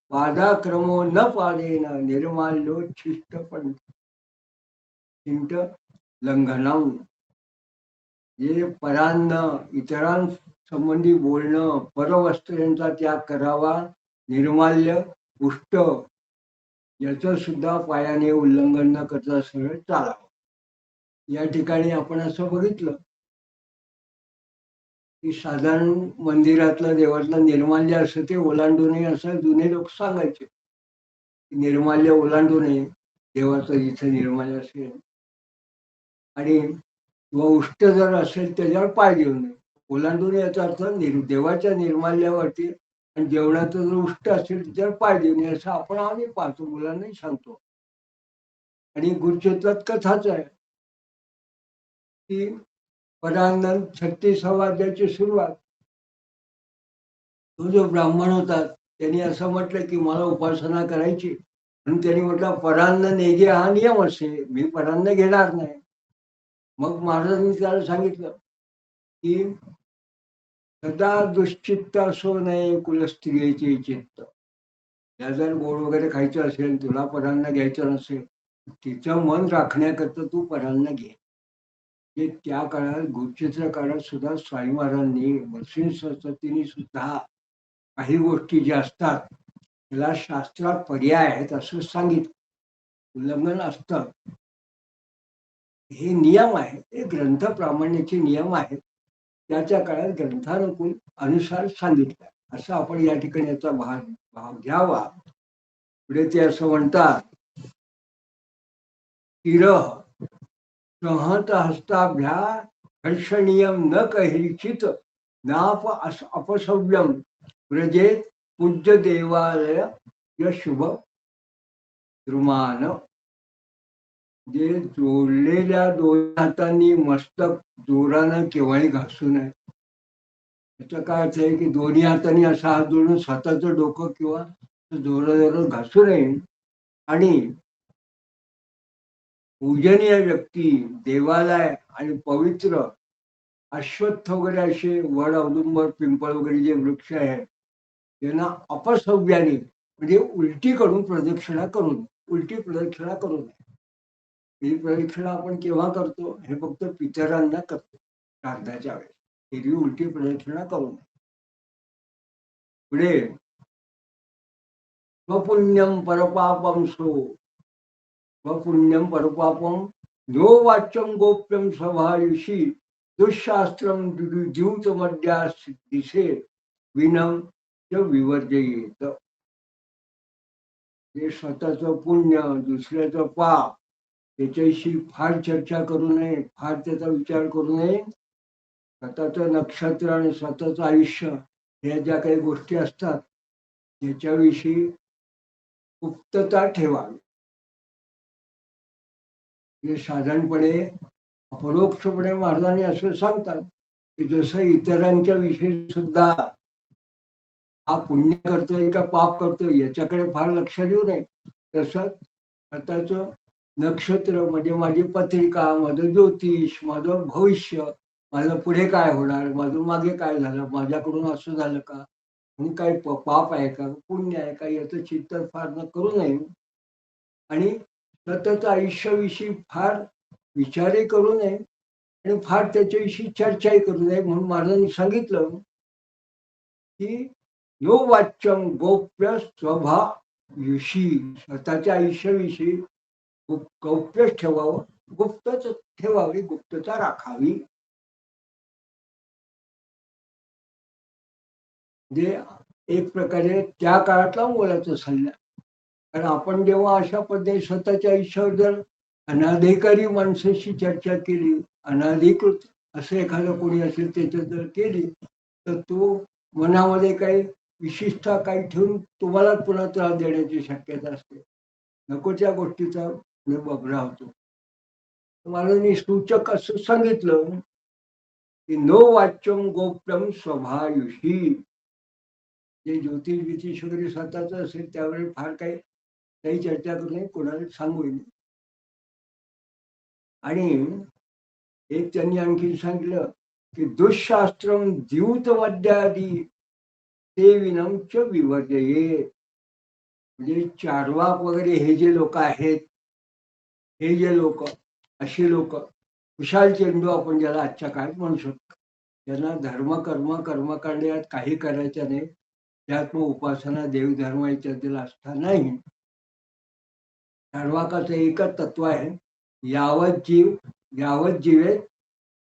पादाक्रमो न पादेन निर्माल्योच्छिष्ट पंथ लंघनम. जे परान्न, इतरांसंबंधी बोलणं, परवस्त्रांचा त्याग करावा, निर्माल्य उष्ट याचं सुद्धा पायाने उल्लंघन न करता सरळ चालावं. या ठिकाणी आपण असं बघितलं की साधारण मंदिरातलं देवातलं निर्माल्य असं ते ओलांडू नये असं जुने लोक सांगायचे. निर्माल्य ओलांडू नये, देवाचं जिथे निर्माल्य असेल, आणि किंवा उष्ट जर असेल त्याच्यावर पाय देऊ नये. ओलांडू नये याचा अर्थ देवाच्या निर्माल्यावरती आणि जेवणाचं जर उष्ट असेल त्याच्यावर पाय देऊ नये असं आपण आम्ही पाहतो, मुलांनाही सांगतो. आणि गुरुक्षेत्रात कथाच आहे की परानंद 36व्या अध्यायाची सुरुवात, तो जो ब्राह्मण होता त्यांनी असं म्हटलं की मला उपासना करायची, म्हणून त्यांनी म्हटलं परान्न नेगे हा नियम असे, मी परान्न घेणार नाही. मग महाराजांनी त्याला सांगितलं की सदा दुश्चित्त असो नये कुलस्त्रियेचे चित्त. त्या जर गोड वगैरे खायचं असेल, तुला परान्न घ्यायचं नसेल, तिचं मन राखण्याकरता तू परान्न घे. हे त्या काळात गुरुक्षेत्र काळात सुद्धा स्वामी महाराजांनी नरसिंह सरस्वतींनी सुद्धा काही गोष्टी ज्या असतात त्याला शास्त्रात पर्याय आहेत असं सांगितलं. उल्लंघन असतं, हे नियम आहे, हे ग्रंथ प्रामाण्याचे नियम आहेत, त्याच्या काळात ग्रंथानुकूल अनुसार सांगितलं, असं आपण या ठिकाणी याचा भाव घ्यावा. पुढे ते असं म्हणतात, तिरह सहत हस्ताभ्या हर्षणीयम न कैरिचित नाप अपसव्यम व्रजेत पूज्य देवालय शुभ द्रुमान. जे जोडलेल्या दोन हातांनी मस्तक जोरानं केव्हाही घासू नये. त्याचा काय अर्थ आहे की दोन्ही हातांनी असा हात जोडून स्वतःचं डोकं किंवा जोराजोरात घासू नये. आणि पूजनीय व्यक्ती, देवालय आणि पवित्र अश्वत्थ वगैरे असे वड, औदुंबर, पिंपळ वगैरे जे वृक्ष आहेत त्यांना अपसव्याने म्हणजे उलटी करून प्रदक्षिणा करून, उलटी प्रदक्षिणा करू नये. ही प्रदक्षिणा आपण केव्हा करतो, हे फक्त पितरांना करतो श्राद्धाच्या वेळेस. हिरवी उलटी प्रदक्षिणा करू नये. पुढे स्वपुण्यम परपापम स्वपुण्यम परपापम जो वाच्यम गोप्यम स्वभायुषी दुःशास्त्रम जीवत मध्या दिसे विनम च विवर्जयेत. हे स्वतःचं पुण्य, दुसऱ्याचं पाप त्याच्याशी फार चर्चा करू नये, फार त्याचा विचार करू नये. स्वतःचं नक्षत्र आणि स्वतःचं आयुष्य ह्या ज्या काही गोष्टी असतात त्याच्याविषयी गुप्तता ठेवावी. हे साधारणपणे अपरोक्षपणे महाराजांनी असं सांगतात की जसं इतरांच्या विषयी सुद्धा हा पुण्य करतोय का पाप करतोय याच्याकडे फार लक्ष देऊ नये, तसंच स्वतःचं नक्षत्र म्हणजे माझी पत्रिका, माझं ज्योतिष, माझं भविष्य, माझं पुढे काय होणार, माझं मागे काय झालं, माझ्याकडून असं झालं का, म्हणून काही पाप आहे का पुण्य आहे का याचं चिंतन फार न करू नये. आणि स्वतःच्या आयुष्याविषयी फार विचारही करू नये आणि फार त्याच्याविषयी चर्चाही करू नये. म्हणून महाराजांनी सांगितलं की यो वाच्यम गोप्य स्वभायुषी, स्वतःच्या आयुष्याविषयी गौप्य ठेवावं, गुप्तच ठेवावी, गुप्तता राखावी. म्हणजे एक प्रकारे त्या काळातला मोलाचा सल्ला. कारण आपण जेव्हा अशा पद्धतीने स्वतःच्या आयुष्यावर जर अनाधिकारी माणसाशी चर्चा केली, अनाधिकृत असं एखादं कोणी असेल त्याच्यात जर केली, तर तो मनामध्ये काही विशिष्टता काही ठेवून तुम्हालाच पुन्हा त्रास देण्याची शक्यता असते. नको त्या गोष्टीचा बबरा होतो. मला सूचक असं सांगितलं की नो वाच्यम गोप्यम स्वभायुषी. जे ज्योतिष बितिष वगैरे स्वतःच असेल त्यावेळी फार काही चर्चा करू नये, कोणाला सांगू नये. आणि एक त्यांनी आणखी सांगितलं की दुःशास्त्रम द्यूत मध्यादी ते विनमच विवर्जये. म्हणजे चार्वाक वगैरे हे जे लोक आहेत, हे जे लोक अशी लोक कुशाल चेंडू आपण ज्याला आजच्या काळात म्हणू शकतो, त्यांना धर्म कर्म कर्मकांड यात काही करायचं नाही, त्यात मग उपासना देवधर्म इत्यादीला आस्था नाही. चार्वाकाचं एकच तत्व आहे, यावत जीवे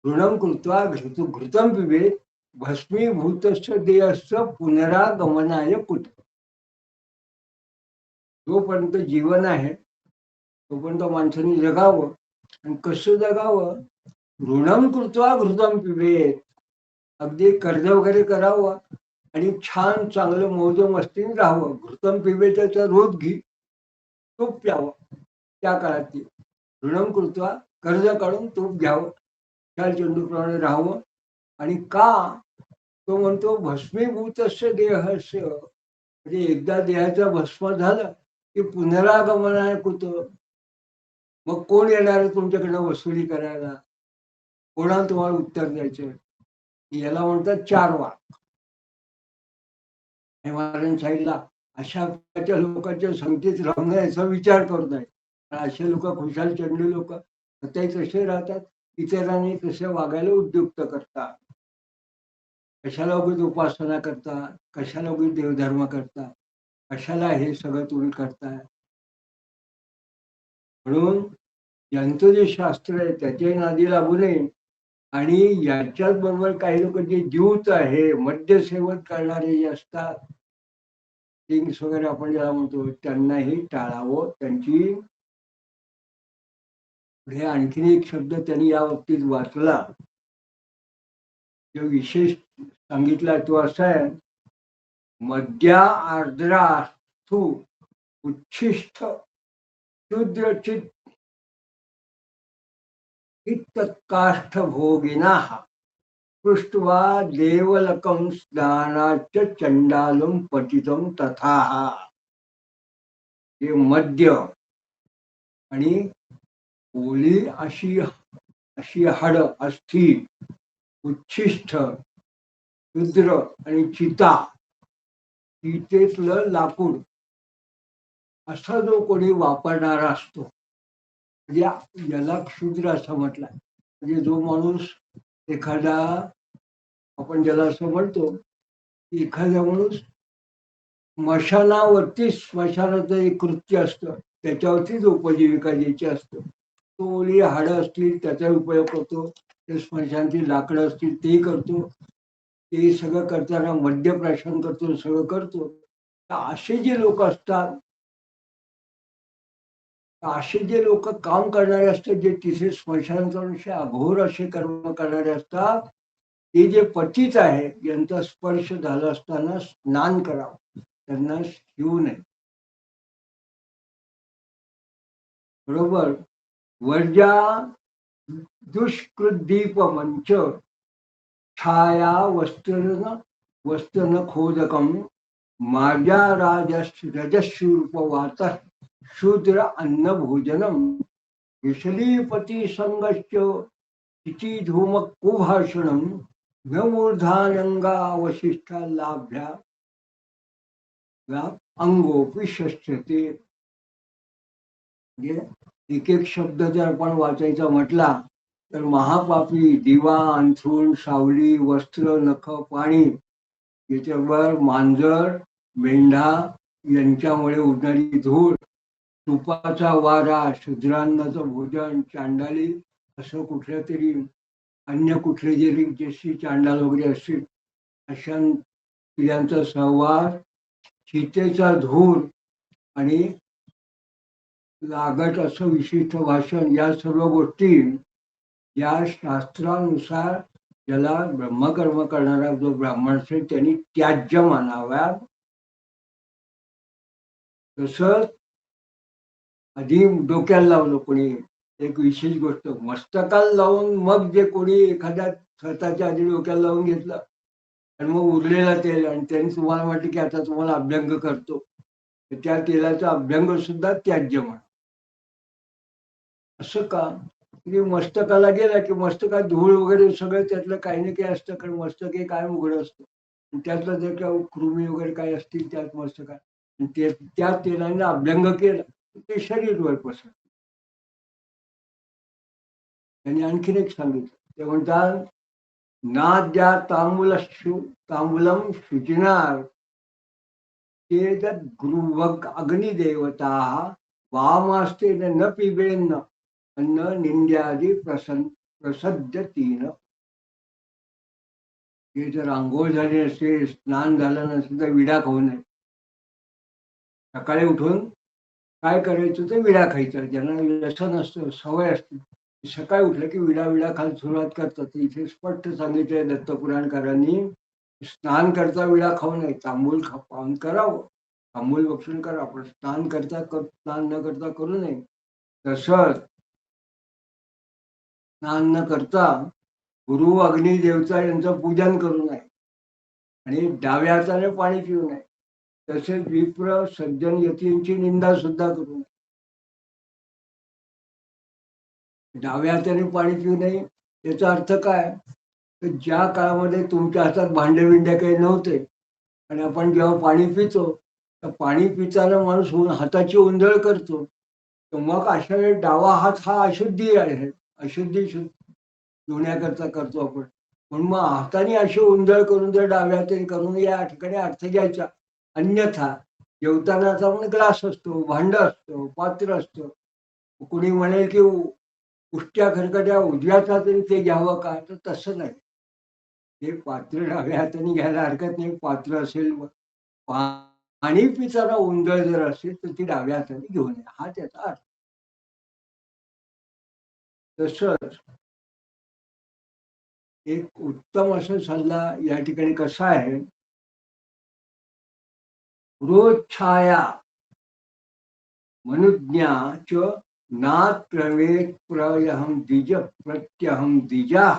ऋणम कृत्वा घृतम पिबेत भस्मीभूतस्य देहस्य पुनरागमनाय कुत. जोपर्यंत जीवन आहे तोपर्यंत माणसाने जगावं. आणि कसं जगावं? ऋणम कृत्वा घृतम पिबेत. अगदी कर्ज वगैरे करावं आणि छान चांगलं मौज मस्तीने राहावं. घृतम पिबेताचा रोज घी तूप प्यावं. त्या काळात ऋणम कृत्वा कर्ज काढून तूप घ्यावं, चाल चेंडूप्रमाणे राहावं. आणि का? तो म्हणतो भस्मीभूतस्य देहस्य. म्हणजे एकदा देहाचं भस्म झालं की पुनरागमन कुठं? मग कोण येणार आहे तुमच्याकडनं वसुली करायला? कोणाला तुम्हाला उत्तर द्यायचं? याला म्हणतात चार्वाक. महाराज साईडला अशा प्रकारच्या लोकांच्या संगतीत राहू नये याचा विचार करू नये. असे लोक खुशाल चंडू लोक ते कसे राहतात, इतरांनी कसे वागायला उद्युक्त करतात, कशाला उगीच उपासना करतात, कशाला उगीच देवधर्म करतात, कशाला हे सगळं तुम्ही करताय. म्हणून यांचं जे शास्त्र आहे त्याच्या नादी लागू नये. आणि याच्याच बरोबर काही लोक जे ज्यूत आहे, मद्यसेवन करणारे जे असतात, किंग्स वगैरे आपण ज्याला म्हणतो, त्यांनाही टाळावं. त्यांची पुढे आणखीन एक शब्द त्यांनी या बाबतीत वाचला, जो विशेष सांगितला तो असा आहे, मद्या आर्द्रास्तु उच्छिष्ट शूद्रचित इत्तत्काष्ठ भोगिनाः पृष्ट्वा देवलकं स्नानाच्च चंडालं पतितं तथा. हे मद्य आणि ओली अशी हाड अस्थि, उच्छिष्ट, शूद्र आणि चिता, चितेतलं लाकूड असा जो कोणी वापरणारा असतो, म्हणजे याला क्षुद्र असं म्हटलं. म्हणजे जो माणूस एखादा, आपण ज्याला असं म्हणतो, एखादा माणूस स्मशानाचं एक कृत्य असतं, त्याच्यावरतीच उपजीविका द्यायची असतं. तो ओली हाडं असतील त्याचा उपयोग करतो, ते स्मशानची लाकडं असतील ते करतो, ते सगळं करताना मद्यप्राशन करतो, सगळं करतो. तर असे जे लोक असतात, असे जे लोक काम करणारे असतात, जे तिथे स्मशानाचे अघोर असे कर्म करणारे असतात, ते जे पतित आहे यांचा स्पर्श झाला असताना स्नान करावं, त्यांना शिवू नये. बरोबर. वर्जा दुष्कृदीप मंच छाया वस्त्र खोदकम मार्जा रजस्रूपवात शूद्र अन्न भोजनम विशलीपती संगश्च तिची धूम कुभाषणम मूर्धानंगावशिष्टा लाभ्या अंगोपी शस्त्रते. एक एक शब्द जर आपण वाचायचा म्हटला तर महापापी, दिवा, अंथरूण, सावली, वस्त्र, नख, पाणी, याच्यावर मांजर, मेंढा यांच्यामुळे उडणारी धूळ, तुपाचा वारा, शूद्रान्नाचं भोजन, चांडाली असं कुठल्या तरी अन्य कुठले जशी चांडाल वगैरे असतील अशा स्त्रियांचा सहवास, चितेचा धूर आणि लागत असं विशिष्ट भाषण या सर्व गोष्टी या शास्त्रानुसार ज्याला ब्रह्मकर्म करणारा जो ब्राह्मण असेल त्यांनी त्याज्य मानाव्यात. तसंच आधी डोक्याला लावलं कोणी एक विशेष गोष्ट मस्तकाला लावून मग जे कोणी एखाद्या स्वतःच्या आधी डोक्याला लावून घेतलं आणि मग उरलेलं तेल आणि त्यांनी तुम्हाला वाटलं की आता तुम्हाला अभ्यंग करतो, तर त्या तेलाचा अभ्यंग सुद्धा त्याज्य म्हणा. असं का की मस्तकाला गेला की मस्तकात धूळ वगैरे सगळं त्यातलं काही ना काही असतं, कारण मस्तक हे काय उघड असतं आणि त्यातलं जर का कृमी वगैरे काही असतील त्यात मस्तकात आणि त्या तेलाने अभ्यंग केला ते शरीरवर पसरत. त्यांनी आणखीन एक सांगितलं ते म्हणतात नाद्या तांबूलम शुचिनार ते गुरुवग अग्निदेवता वामास्ते न पिबेन्न अन्न निंद्यादी प्रसद्य तीन. हे जर आंघोळ झाली नसेल स्नान झालं नसेल तर विडा खाऊ नये. सकाळी उठून काय करायचं तर विडा खायचा. ज्यांना व्यसन असतं सवय असते सकाळी उठलं की विडा विडा खायला सुरुवात करतात. इथे स्पष्ट सांगितलंय दत्तपुराणकारांनी स्नान करता विडा खाऊ नये. तांबूल पान करावं, तांबूल भक्षण करावं, पण स्नान न करता करू नये. तसंच स्नान न करता गुरु अग्नी देवता यांचं पूजन करू नये आणि डाव्या हाताने पाणी पिऊ नये. तसेच विप्र सज्जन यतींची निंदा सुद्धा करू नये. डाव्या हाताने पाणी पिऊ नये याचा अर्थ काय तर ज्या काळामध्ये तुमच्या हातात भांडे बिंडे काही नव्हते आणि आपण जेव्हा पाणी पितो तर पाणी पिताना माणूस हाताची उंजळ करतो, तर मग अशा वेळी डावा हात हा अशुद्धी आहे. अशुद्धी धुण्याकरता करतो आपण, म्हणून मग हाताने अशी उंजळ करून जर डाव्या हाताने करून या ठिकाणी अर्थ घ्यायचा. अन्यथा जेवतानाचा पण ग्लास असतो, भांड असतो, पात्र असतं. कुणी म्हणेल की उष्ट्या खरकट्या उजव्याच हाताने ते घ्यावं का तर तसं नाही. हे पात्र डाव्या हाताने घ्यायला हरकत नाही. पात्र असेल पाणी पिताना उंजळ जर असेल तर ती डाव्या हाताने घेऊ नये हा त्याचा अर्थ. तसंच एक उत्तम असा सल्ला या ठिकाणी कसा आहे रोज छाया मनुज्ञा च नात प्रवेत प्रयहम द्विज प्रत्यहम द्विजा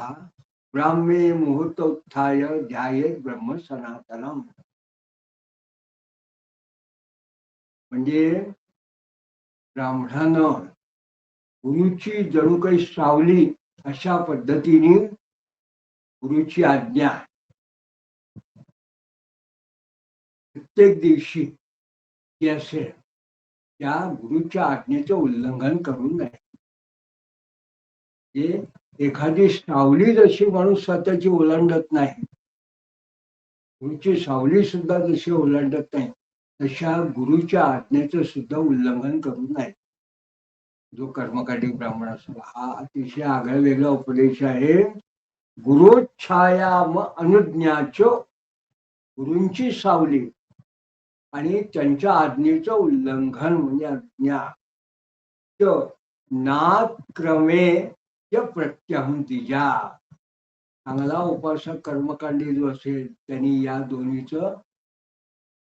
ब्राह्मे मुहूर्तोत्थाय ध्याये ब्रह्म सनातनम. म्हणजे ब्राह्मणानं गुरुची जणू काही सावली अशा पद्धतीने गुरुची आज्ञा प्रत्येक दिवशी ती असेल त्या गुरुच्या आज्ञेचं उल्लंघन करू नये. एखादी सावली जशी माणूस स्वतःची ओलांडत नाही, गुरुची सावली सुद्धा जशी ओलांडत नाही तशा गुरुच्या आज्ञेचं सुद्धा उल्लंघन करू नये. जो कर्मकांडी ब्राह्मण असतो हा अतिशय आगळा वेगळा उपदेश आहे. गुरुच्छाया म अनुज्ञाच गुरूंची सावली आणि त्यांच्या आज्ञेचं उल्लंघन म्हणजे अज्ञा नात क्रमे प्रत्यहम द्विजा. चांगला उपासक कर्मकांडी जो असेल त्यांनी या दोन्हीचं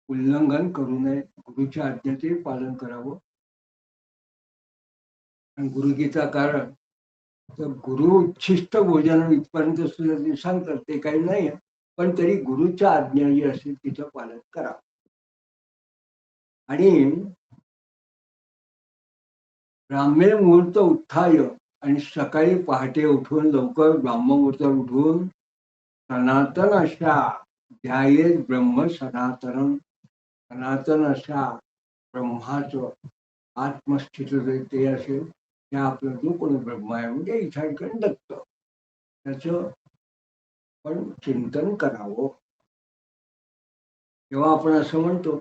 उल्लंघन करू नये. गुरुच्या आज्ञेचे पालन करावं. आणि गुरुगीता कारण तर गुरु उच्छिष्ट भोजन इथपर्यंत सुद्धा ते सांगतात ते काही नाही, पण तरी गुरुच्या आज्ञा जी असेल तिचं पालन करा. आणि ब्राह्मे मुहूर्त उत्थाय आणि सकाळी पहाटे उठून लवकर ब्राह्ममुहूर्तावर उठून सनातन अशा ध्याये ब्रह्म सनातनम. सनातन अशा ब्रह्माचं आत्मस्थित ते असेल त्या आपलं जो कोणी ब्रह्म आहे म्हणजे इथं ठिकाणी दत्त त्याचं पण चिंतन करावं. तेव्हा आपण असं म्हणतो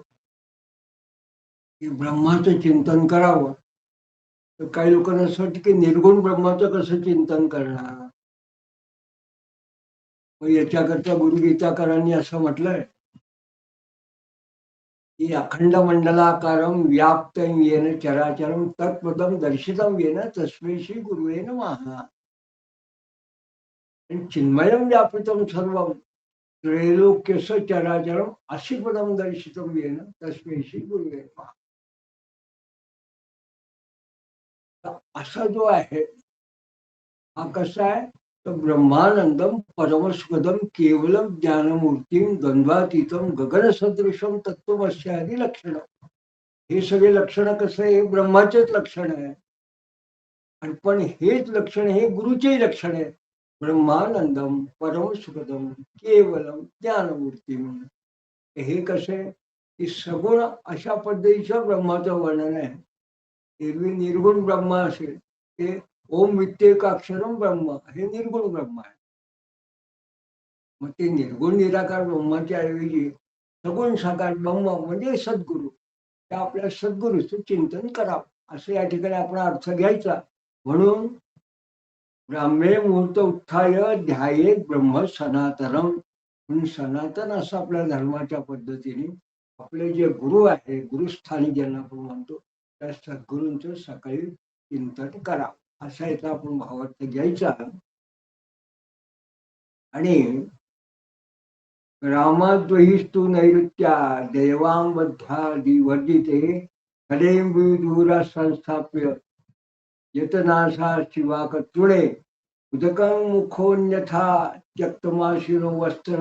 की ब्रह्माचं चिंतन करावं तर काही लोकांना असं वाटतं की निर्गुण ब्रह्माचं कसं चिंतन करणार. मग याच्याकरता गुरुगीताकारांनी असं म्हटलंय की अखंड मंडलाकारं व्याप्तं येन चराचरं तत्पदं दर्शितं येन तस्मै श्री गुरुवे नमः. चिन्मयं व्यापितं सर्वं त्रैलोक्यस्य चराचरं अशी पदं दर्शितं येन तस्मै श्री गुरुवे नमः. तर असा जो आहे हा कसा आहे तर ब्रह्मानंदम परमस्पदम केवलम ज्ञानमूर्तीम द्वंद्वातीतम गगनसदृशम तत्वमस्य आदी लक्षण. हे सगळे लक्षण कसं आहे हे ब्रह्माचेच लक्षण आहे आणि पण हेच लक्षण हे गुरुचेही लक्षण आहे. ब्रह्मानंदम परमसुखदम केवलम ज्ञानमूर्तीम. हे कसे की सगुण अशा पद्धतीचं ब्रह्माचं वर्णन आहे. एरवी निर्गुण ब्रह्मा असेल ते ओम वित्तेकाक्षरम ब्रह्म हे निर्गुण ब्रह्म आहे. मग ते निर्गुण निराकार ब्रह्माच्या ऐवजी सगुण साकार ब्रह्म म्हणजे सद्गुरु. त्या आपल्या सद्गुरूचं चिंतन करावं असं या ठिकाणी आपण अर्थ घ्यायचा. म्हणून ब्राह्मे मुहूर्त उत्थाय ध्यायेत ब्रह्म सनातनम. म्हणून सनातन असं आपल्या धर्माच्या पद्धतीने आपले जे गुरु आहे गुरुस्थानी ज्यांना आपण म्हणतो त्या सद्गुरूंचं सकाळी चिंतन करावं असा याचा आपण भावार्थ घ्यायचा. आणि रामाद्वहिस्तु नैऋत्या देवांबद्धादिवर्जिते हरें विदूरा संस्थाप्य यतनाशा शिवाकतृणे उदकं मुखोन्यथा त्यक्तमाशिनो वस्त्र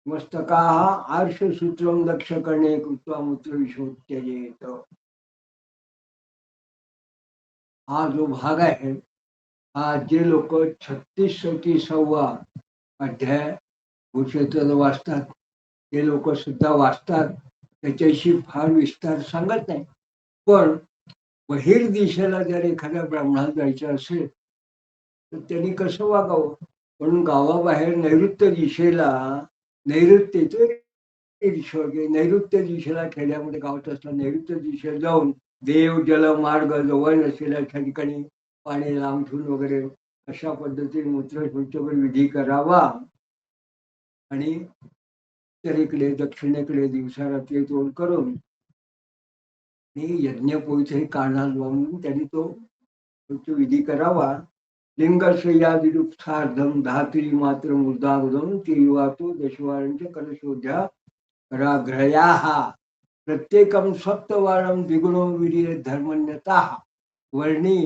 मस्तकाः आर्षसूत्रं दक्षकर्णे कृत्वा मूत्रविशोत्यजेत. हा जो भाग आहे हा जे लोक 36-37वा अध्याय कुरुक्षेत्र वाचतात ते लोक सुद्धा वाचतात. त्याच्याशी फार विस्तार सांगत नाही. पण बहिर्दिशेला जर एखाद्या ब्राह्मणाला जायचं असेल तर त्यांनी कसं वागावं. म्हणून गावाबाहेर नैऋत्य दिशेला नैऋत्य नैऋत्य दिशेला खेड्यामध्ये गावात असला नैऋत्य दिशेला जाऊन देव जल मार्ग जवळ नसलेल्या ठिकाणी पाणी लांब ठेवून वगैरे अशा पद्धतीने मूत्रशौच विधी करावा. आणि उत्तरेकडे दक्षिणेकडे दिवसा रात्री तोंड करून यज्ञ पोळीचे कानात लावून त्यांनी तो विधी करावा. लिंगशय्यादिरुत्सार्धम धात्री मात्र मुर्दागुदम तिवातो दशवारांच्या कलशोध्या राग्रयाः प्रत्येकं सप्तवारं द्विगुणो विर्ये धर्मन्यताः वर्णी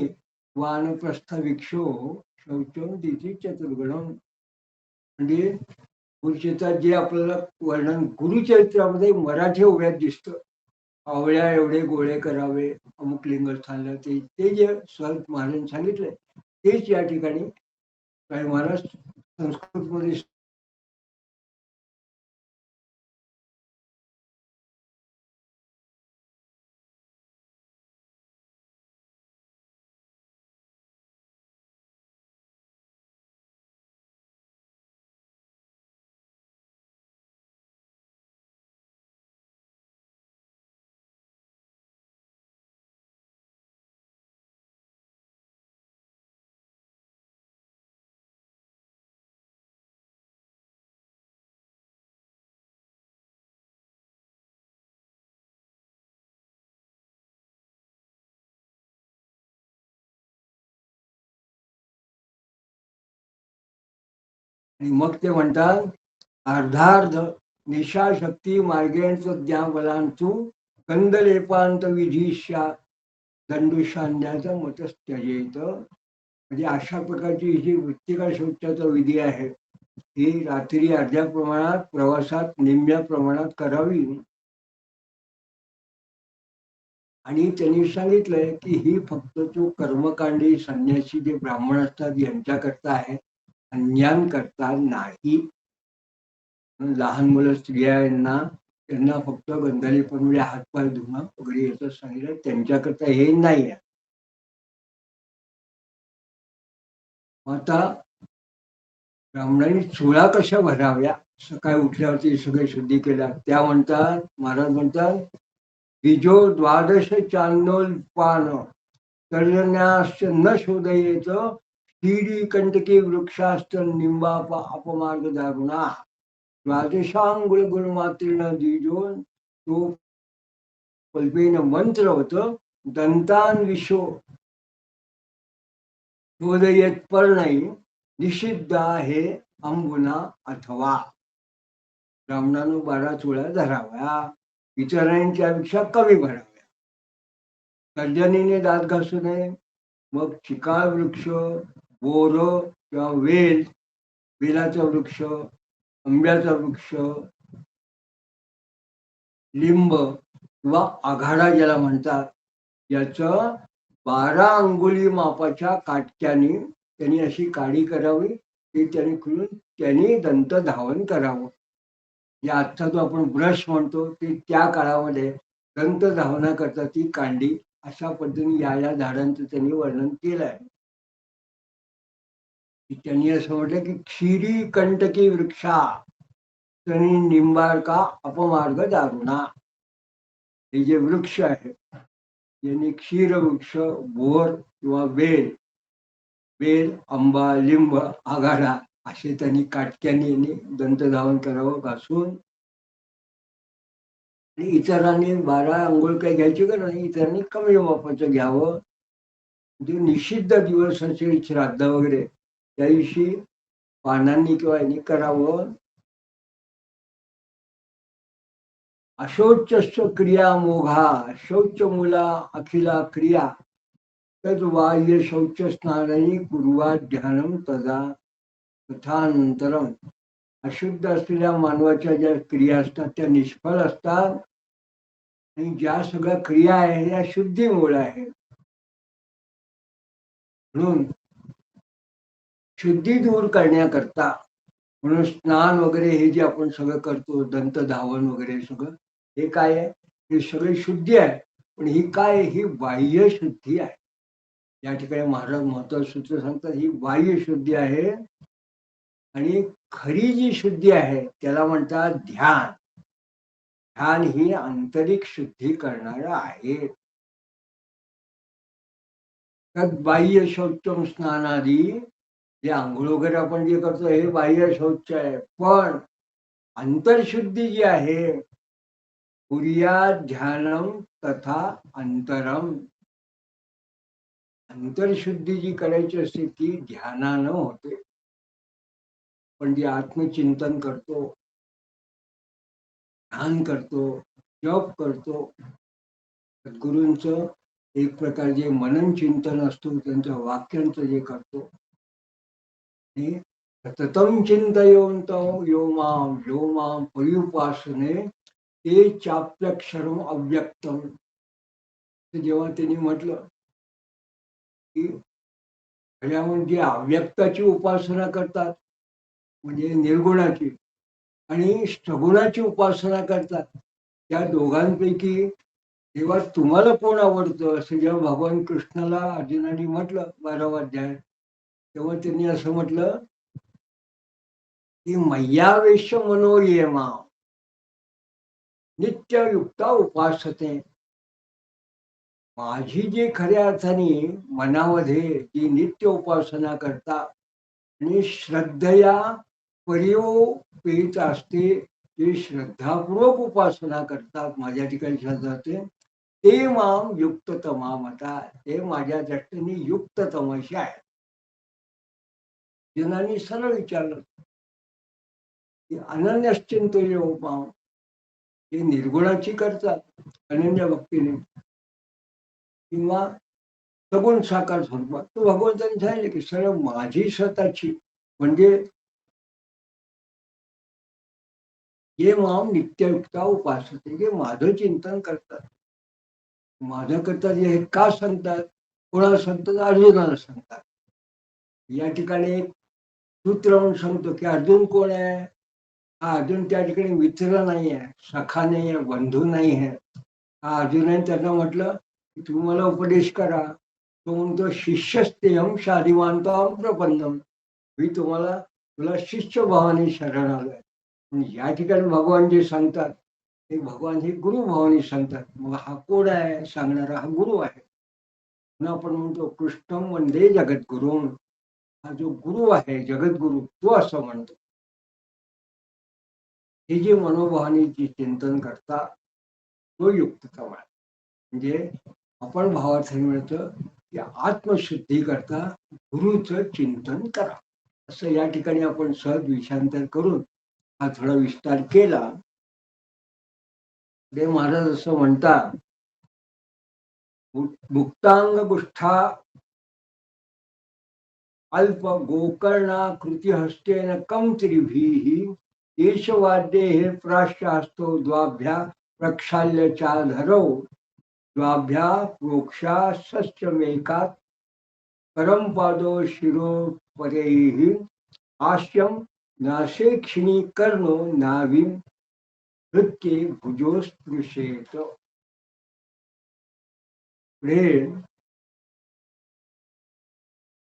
वानप्रस्थ विक्षो शौचम दिती चतुर्गुणम. म्हणजे गुरुचरित्रात जे आपल्याला वर्णन गुरुचरित्रामध्ये मराठी ओव्यात दिसतं. आवळ्या एवढे गोळे करावे अमुक लिंगस्थानला ते जे स्वल्प महाराजांनी सांगितलंय तेच या ठिकाणी काही महाराज संस्कृतमध्ये आणि मग ते म्हणतात अर्धार्ध निशाशक्ती मार्गेंचं ज्ञाबलांचू कंदलेपांत विधीशा दंडुशान्याचं मतस्थ्यजेत. म्हणजे अशा प्रकारची जी वृत्तिका शौचाचा विधी आहे ही रात्री अर्ध्या प्रमाणात प्रवासात निम्म्या प्रमाणात करावी. आणि त्यांनी सांगितलंय की ही फक्त जो कर्मकांडी संन्यासी जे ब्राह्मण असतात यांच्याकरता आहे अन्यान करता नाही. लहान मुलं स्त्रियांना त्यांना फक्त गंधाली पण म्हणजे हातपाय धुणं वगैरे याचं सांगितलं त्यांच्याकरता हे नाही आहे. आता ब्राह्मणांनी चुळा कशा भराव्या सकाळी उठल्यावरती सगळे शुद्धी केल्या त्या म्हणतात महाराज म्हणतात बीजो द्वादश चांदोल्पान तर्जन्याश्च न शोधयेत शीडी कंटकी वृक्षाश्च निंबाप अपमार्ग दारुणा द्वादशांगुल गुणमात्रेण द्विजो तो कल्पेन मंत्र होतं दंतान विशो शोधयेत पर्णई निषिद्ध आहे अंबुना अथवा. ब्राह्मणानं 12 चुळ्या धराव्या, इतरांच्यापेक्षा कमी भराव्या. तर्जनीने दात घासू नये. मग चिकाळ वृक्ष, बोर किंवा वेल, बेलाचा वृक्ष, आंब्याचा वृक्ष, लिंब किंवा आघाडा ज्याला म्हणतात, याचं 12 अंगुली मापाच्या काटक्याने त्यांनी अशी काडी करावी. ते त्याने खुलून त्यांनी दंत धावन करावं. या आजचा जो आपण ब्रश म्हणतो ते त्या काळामध्ये दंत धावनाकरता ती कांडी अशा पद्धतीने या झाडांचं त्यांनी वर्णन केलं आहे. त्यांनी असं म्हटलं की क्षीरी कंटकी वृक्षा तनी निंबाळका अपमार्ग दारुणा. हे जे वृक्ष आहे यांनी क्षीर वृक्ष, बोर किंवा बेल, आंबा, लिंब, आघाडा असे त्यांनी काटक्याने दंत धावन करावं घासून. आणि इतरांनी 12 अंघोळ काही घ्यायची का नाही, इतरांनी कमी मापाचं घ्यावं. जे निषिद्ध दिवस असेल श्राद्ध वगैरे त्या दिवशी पानांनी किंवा यांनी करावं. अशौच क्रिया मोघा शौच मुला अखिला क्रिया तद बाह्य शौच स्नानही कुर्वा ध्यानम तदा तथानंतरम. अशुद्ध असलेल्या मानवाच्या ज्या क्रिया असतात त्या निष्फळ असतात आणि ज्या सगळ्या क्रिया आहेत या शुद्धीमुळे आहेत. म्हणून शुद्धी दूर करण्याकरता म्हणून स्नान वगैरे हे जे आपण सगळं करतो, दंत धावन वगैरे सगळं, हे काय आहे, हे सगळी शुद्धी आहे. पण ही काय, ही बाह्य शुद्धी आहे. या ठिकाणी महाराज महत्वाचं सूत्र सांगतात ही बाह्य शुद्धी आहे. आणि खरी जी शुद्धी आहे त्याला म्हणतात ध्यान. ध्यान ही आंतरिक शुद्धी करणार आहे. त्यात बाह्य शौचम स्नानादी जे आंघोळ वगैरे आपण जे करतो हे बाह्य शौच आहे. पण अंतरशुद्धी जी आहे, कुर्या ध्यानम तथा अंतरम. अंतरशुद्धी जी करायची असते ती ध्यानानं होते. पण जे आत्मचिंतन करतो, ध्यान करतो, जप करतो, सद्गुरूंचं एक प्रकार जे मनन चिंतन असतो त्यांच्या वाक्यांचं जे करतो, सततम चिंतयंतो यो मां पर्युपासने ते चाप्यक्षरम अव्यक्तम. जेव्हा त्यांनी म्हटलं की खऱ्यामध्ये अव्यक्ताची उपासना करतात म्हणजे निर्गुणाची, आणि सगुणाची उपासना करतात, त्या दोघांपैकी तेव्हा तुम्हाला कोण आवडतं असं जेव्हा भगवान कृष्णाला अर्जुनाने म्हटलं 12वा अध्याय, तेव्हा त्यांनी असं म्हटलं की मय्यावेश मनो ये मां नित्ययुक्ता उपासते. माझी जी खऱ्या अर्थाने मनामध्ये जी नित्य उपासना करतात आणि श्रद्धया परियोपेत असते, ते श्रद्धापूर्वक उपासना करतात, माझ्या ठिकाणी श्रद्धा असते, ते माम युक्त तमा मता, ते माझ्या दृष्टीने युक्त तमशी आहे. जनांनी सरळ विचारलं की अनन्यश्चिंत माम, हे निर्गुणाची करतात अनन्य भक्तीने किंवा सगुण साकार स्वरूपात. तो भगवंतांनी सांगितले की सरळ माझी स्वतःची म्हणजे हे माम नित्ययुक्ता उपासते, जे माझं चिंतन करतात. माझं करतात हे का सांगतात, कोणाला सांगतात, अर्जुनाला सांगतात. या ठिकाणी एक सूत्र म्हणून सांगतो की अर्जुन कोण आहे, हा अर्जुन त्या ठिकाणी मित्र नाही आहे, सखा नाही आहे, बंधू नाही आहे. हा अर्जुनाने त्यांना म्हटलं की तुम्ही मला उपदेश करा. तो म्हणतो शिष्यस्तेहम शाधिमानताम प्रपन्नम, मी तुला शिष्य भावाने शरण आलोय. या ठिकाणी भगवान जे सांगतात ते भगवान हे गुरु भावाने सांगतात. मग हा कोण आहे सांगणारा, हा गुरु आहे. म्हणून आपण म्हणतो कृष्णम वंदे जगद्गुरु, हा जो गुरु आहे जगद्गुरु तो असं म्हणतो. हे जे मनोभावाने जे चिंतन करतात तो युक्ततम आहे. म्हणजे आपण भावार्थाने मिळतं की आत्मशुद्धी करता गुरुचं चिंतन करा. असं या ठिकाणी आपण सहज विषयांतर करून हा थोडा विस्तार केला. पुढे महाराज असं म्हणतात, मुक्तांग गुष्ठा अल्प गोकर्णा कृती हस्तेन कम त्रिभिः केशवाद्ये हे प्राश्यास्तो द्वाभ्या प्रक्षाल्य चाधरौ द्वाभ्या प्रोक्षा सस्यमेकात् करंपादो शिरोपरेः हास्यं नासेक्षिणी कर्णो नाभिं हृत्ये भुजोस्पृशेत. पुढे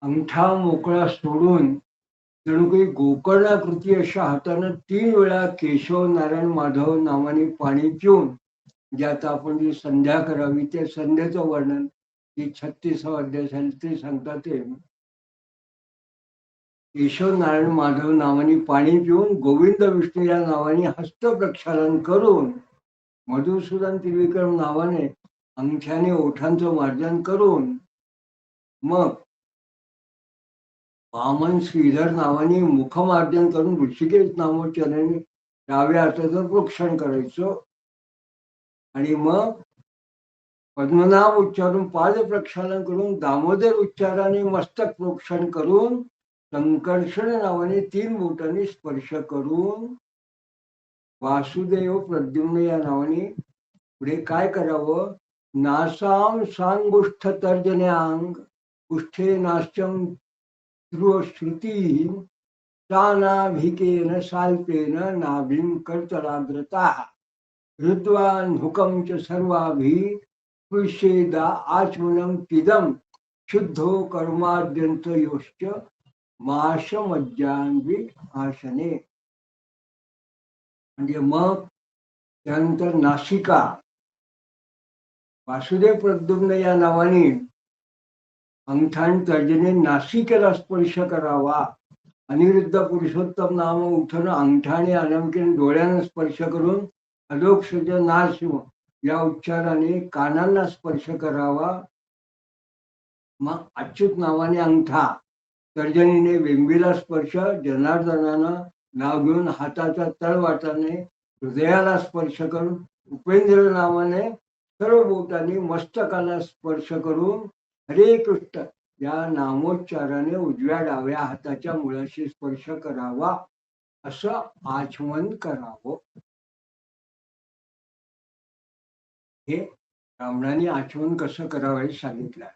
अंगठा मोकळा सोडून जणू काही गोकर्णाकृती अशा हातानं 3 वेळा केशव नारायण माधव नावाने पाणी पिऊन, जे आता आपण जी संध्या करावी त्या संध्याचं वर्णन ही 36वा अध्याय झाली ते सांगतात. ते केशव नारायण माधव नावाने पाणी पिऊन गोविंद विष्णू या नावाने हस्त प्रक्षालन करून मधुसूदन त्रिविक्रम नावाने अंगठ्याने ओठांचं मार्जन करून मग वामन श्रीधर नावाने मुखमार्जन करून ऋषिकेश नामोच्चाराने डाव्या हाताचं प्रोक्षण करायचं आणि मग पद्मनाभ उच्चारून पाद प्रक्षालन करून दामोदर उच्चाराने मस्तक प्रोक्षण करून संकर्षण नावाने 3 बोटांनी स्पर्श करून वासुदेव प्रद्युम्न या नावाने पुढे काय करावं, नासाम सांगुष्ठ तर्जन्यांग उष्ठे नाश्यम श्रुती तानाभिकेन साल्पेन नाभिं कर्तराग्रता हृद्वान हुकम च सर्वाभिः पुष्येदा आचमनं पिदम शुद्धो कर्माद्यंत योश्च माशमज्जान्वी आशने. म्हणजे मग त्यानंतर नासिका वासुदेव प्रद्युम्न या नावाने अंगठान तर्जने नासिकेला स्पर्श करावा. अनिरुद्ध पुरुषोत्तम नाम उठून अंगठाने अनामिकेने डोळ्यानं स्पर्श करून अलोक्षज नारसिंह या उच्चाराने कानांना स्पर्श करावा. मग अच्युत नावाने अंगठा तर्जनीने वेंबीला स्पर्श, जनार्दनानं नाव घेऊन हाताच्या तळवाटाने हृदयाला स्पर्श करून उपेंद्र नावाने सर्व बोटांनी मस्तकाला स्पर्श करून हरे कृष्ण या नामोच्चाराने उजव्या डाव्या हाताच्या मुळाशी स्पर्श करावा. असं आचमन करावं. हे ब्राह्मणांनी आचमन कसं करावं हे सांगितलं.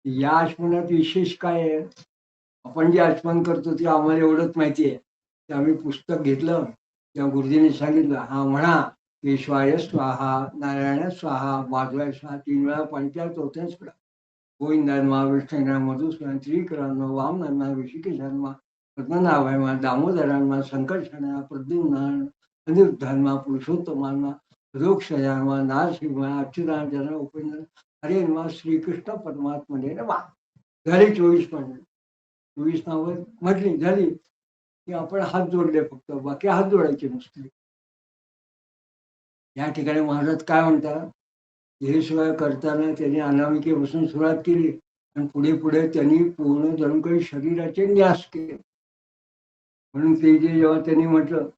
या आचमनात विशेष काय आहे, आपण जे आचमन करतो ते आम्हाला एवढंच माहिती आहे. ते आम्ही पुस्तक घेतलं, त्या गुरुजींनी सांगितलं, हा म्हणा केशवाय स्वाहा, नारायण स्वाहा, माधवाय स्वाहा 3 वेळा पंचायत चौथ्याच वेळा गोविंदान्मा विष्णुना मधुसूदन त्रिविक्रम वामनान्मा ऋषिकेशान्मा पद्मनाभान्मा दामोदरान्मा संकर्षणा प्रद्युम्ना अनिरुद्धान्मा पुरुषोत्तमान्मा रोक्षयान्मा नारसिंहा अच्युतानंद उपेंद्र हरे नमः श्रीकृष्ण परमात्मने नमः. झाली 24 म्हणले. 24 नावं म्हटली झाली की आपण हात जोडले, फक्त बाकी हात जोडायचे नसते. या ठिकाणी महाराज काय म्हणतात, हे शिवाय करताना त्यांनी अनामिकेपासून सुरुवात केली आणि पुढे पुढे त्यांनी पूर्ण जणू काही शरीराचे न्यास केले. म्हणून ते जे जेव्हा त्यांनी म्हटलं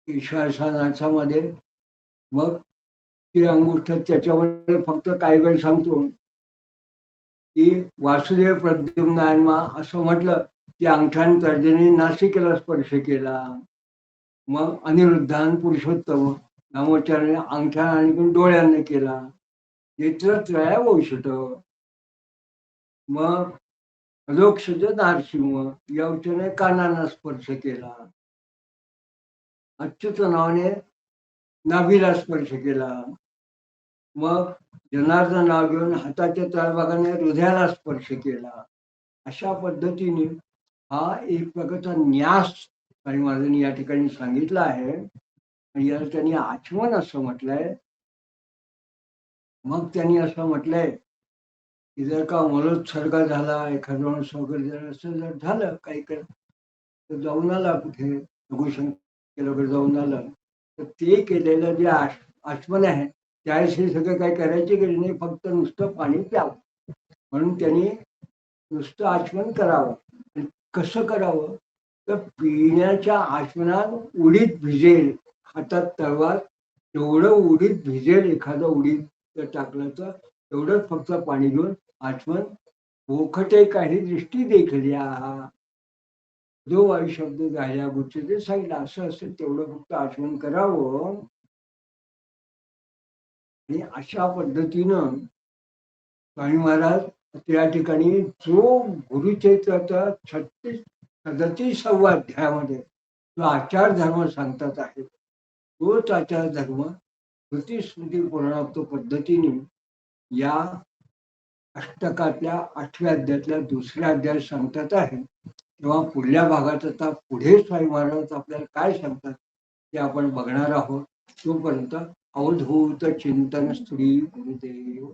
ईश्वासानाच्यामध्ये मग ते अंगुष्ठ त्याच्यामध्ये फक्त काय वेळ सांगतो की वासुदेव प्रद्युम्नान्मा असं म्हटलं की अंगठान तर्जनी नासिकेला स्पर्श केला. मग अनिरुद्धान पुरुषोत्तम नामोच्चाराने अंगठा आणि डोळ्याने केला. नेत्रत्रया वैशिष्ट. मग अलोक्षज नारसिंह या उच्चाराने कानांना स्पर्श केला. अच्युत नावाने नाभीला स्पर्श केला. मग जनार्दन नाव घेऊन हाताच्या तळभागाने हृदयाला स्पर्श केला. अशा पद्धतीने हा एक प्रकारचा न्यास आणि महाराजांनी या ठिकाणी सांगितलं आहे. आणि याला त्यांनी आचमन असं म्हटलंय. मग त्यांनी असं म्हटलंय की जर का मलोत्सर्ग झाला, एखादा माणूस वगैरे जर असं जर झालं काही तर जाऊन आला कुठे लघुशंकेला वगैरे जाऊन आलं तर ते केलेलं जे आचमन आहे त्यावेळेस हे सगळं काही करायची गरज नाही, फक्त नुसतं पाणी प्यावं. म्हणून त्यांनी नुसतं आचमन करावं. आणि कसं करावं तर पिण्याच्या आचमनात उडीद भिजेल, हातात तळवात जेवढं उडीद भिजेल, एखादं उडीद जर टाकलं तर तेवढंच फक्त पाणी घेऊन आचमन. ओखटे काही दृष्टी देखल्या, जो वायू शब्द झाल्या गोष्टी सांगितलं, असं असेल तेवढं फक्त आचमन करावं. आणि अशा पद्धतीनं स्वामी महाराज त्या ठिकाणी जो गुरुचरित्राचा 37व्या अध्यायामध्ये जो आचार धर्म सांगतात आहे, तोच आचार धर्म श्रुती स्मृती पुराणोक्त पद्धतीने या अष्टकातल्या 8व्या अध्यायातल्या 2ऱ्या अध्यायात सांगतात आहे. तेव्हा पुढल्या भागात आता पुढे स्वामी महाराज आपल्याला काय सांगतात ते आपण बघणार आहोत. तोपर्यंत अवधूत चिंतन श्री गुरुदेव.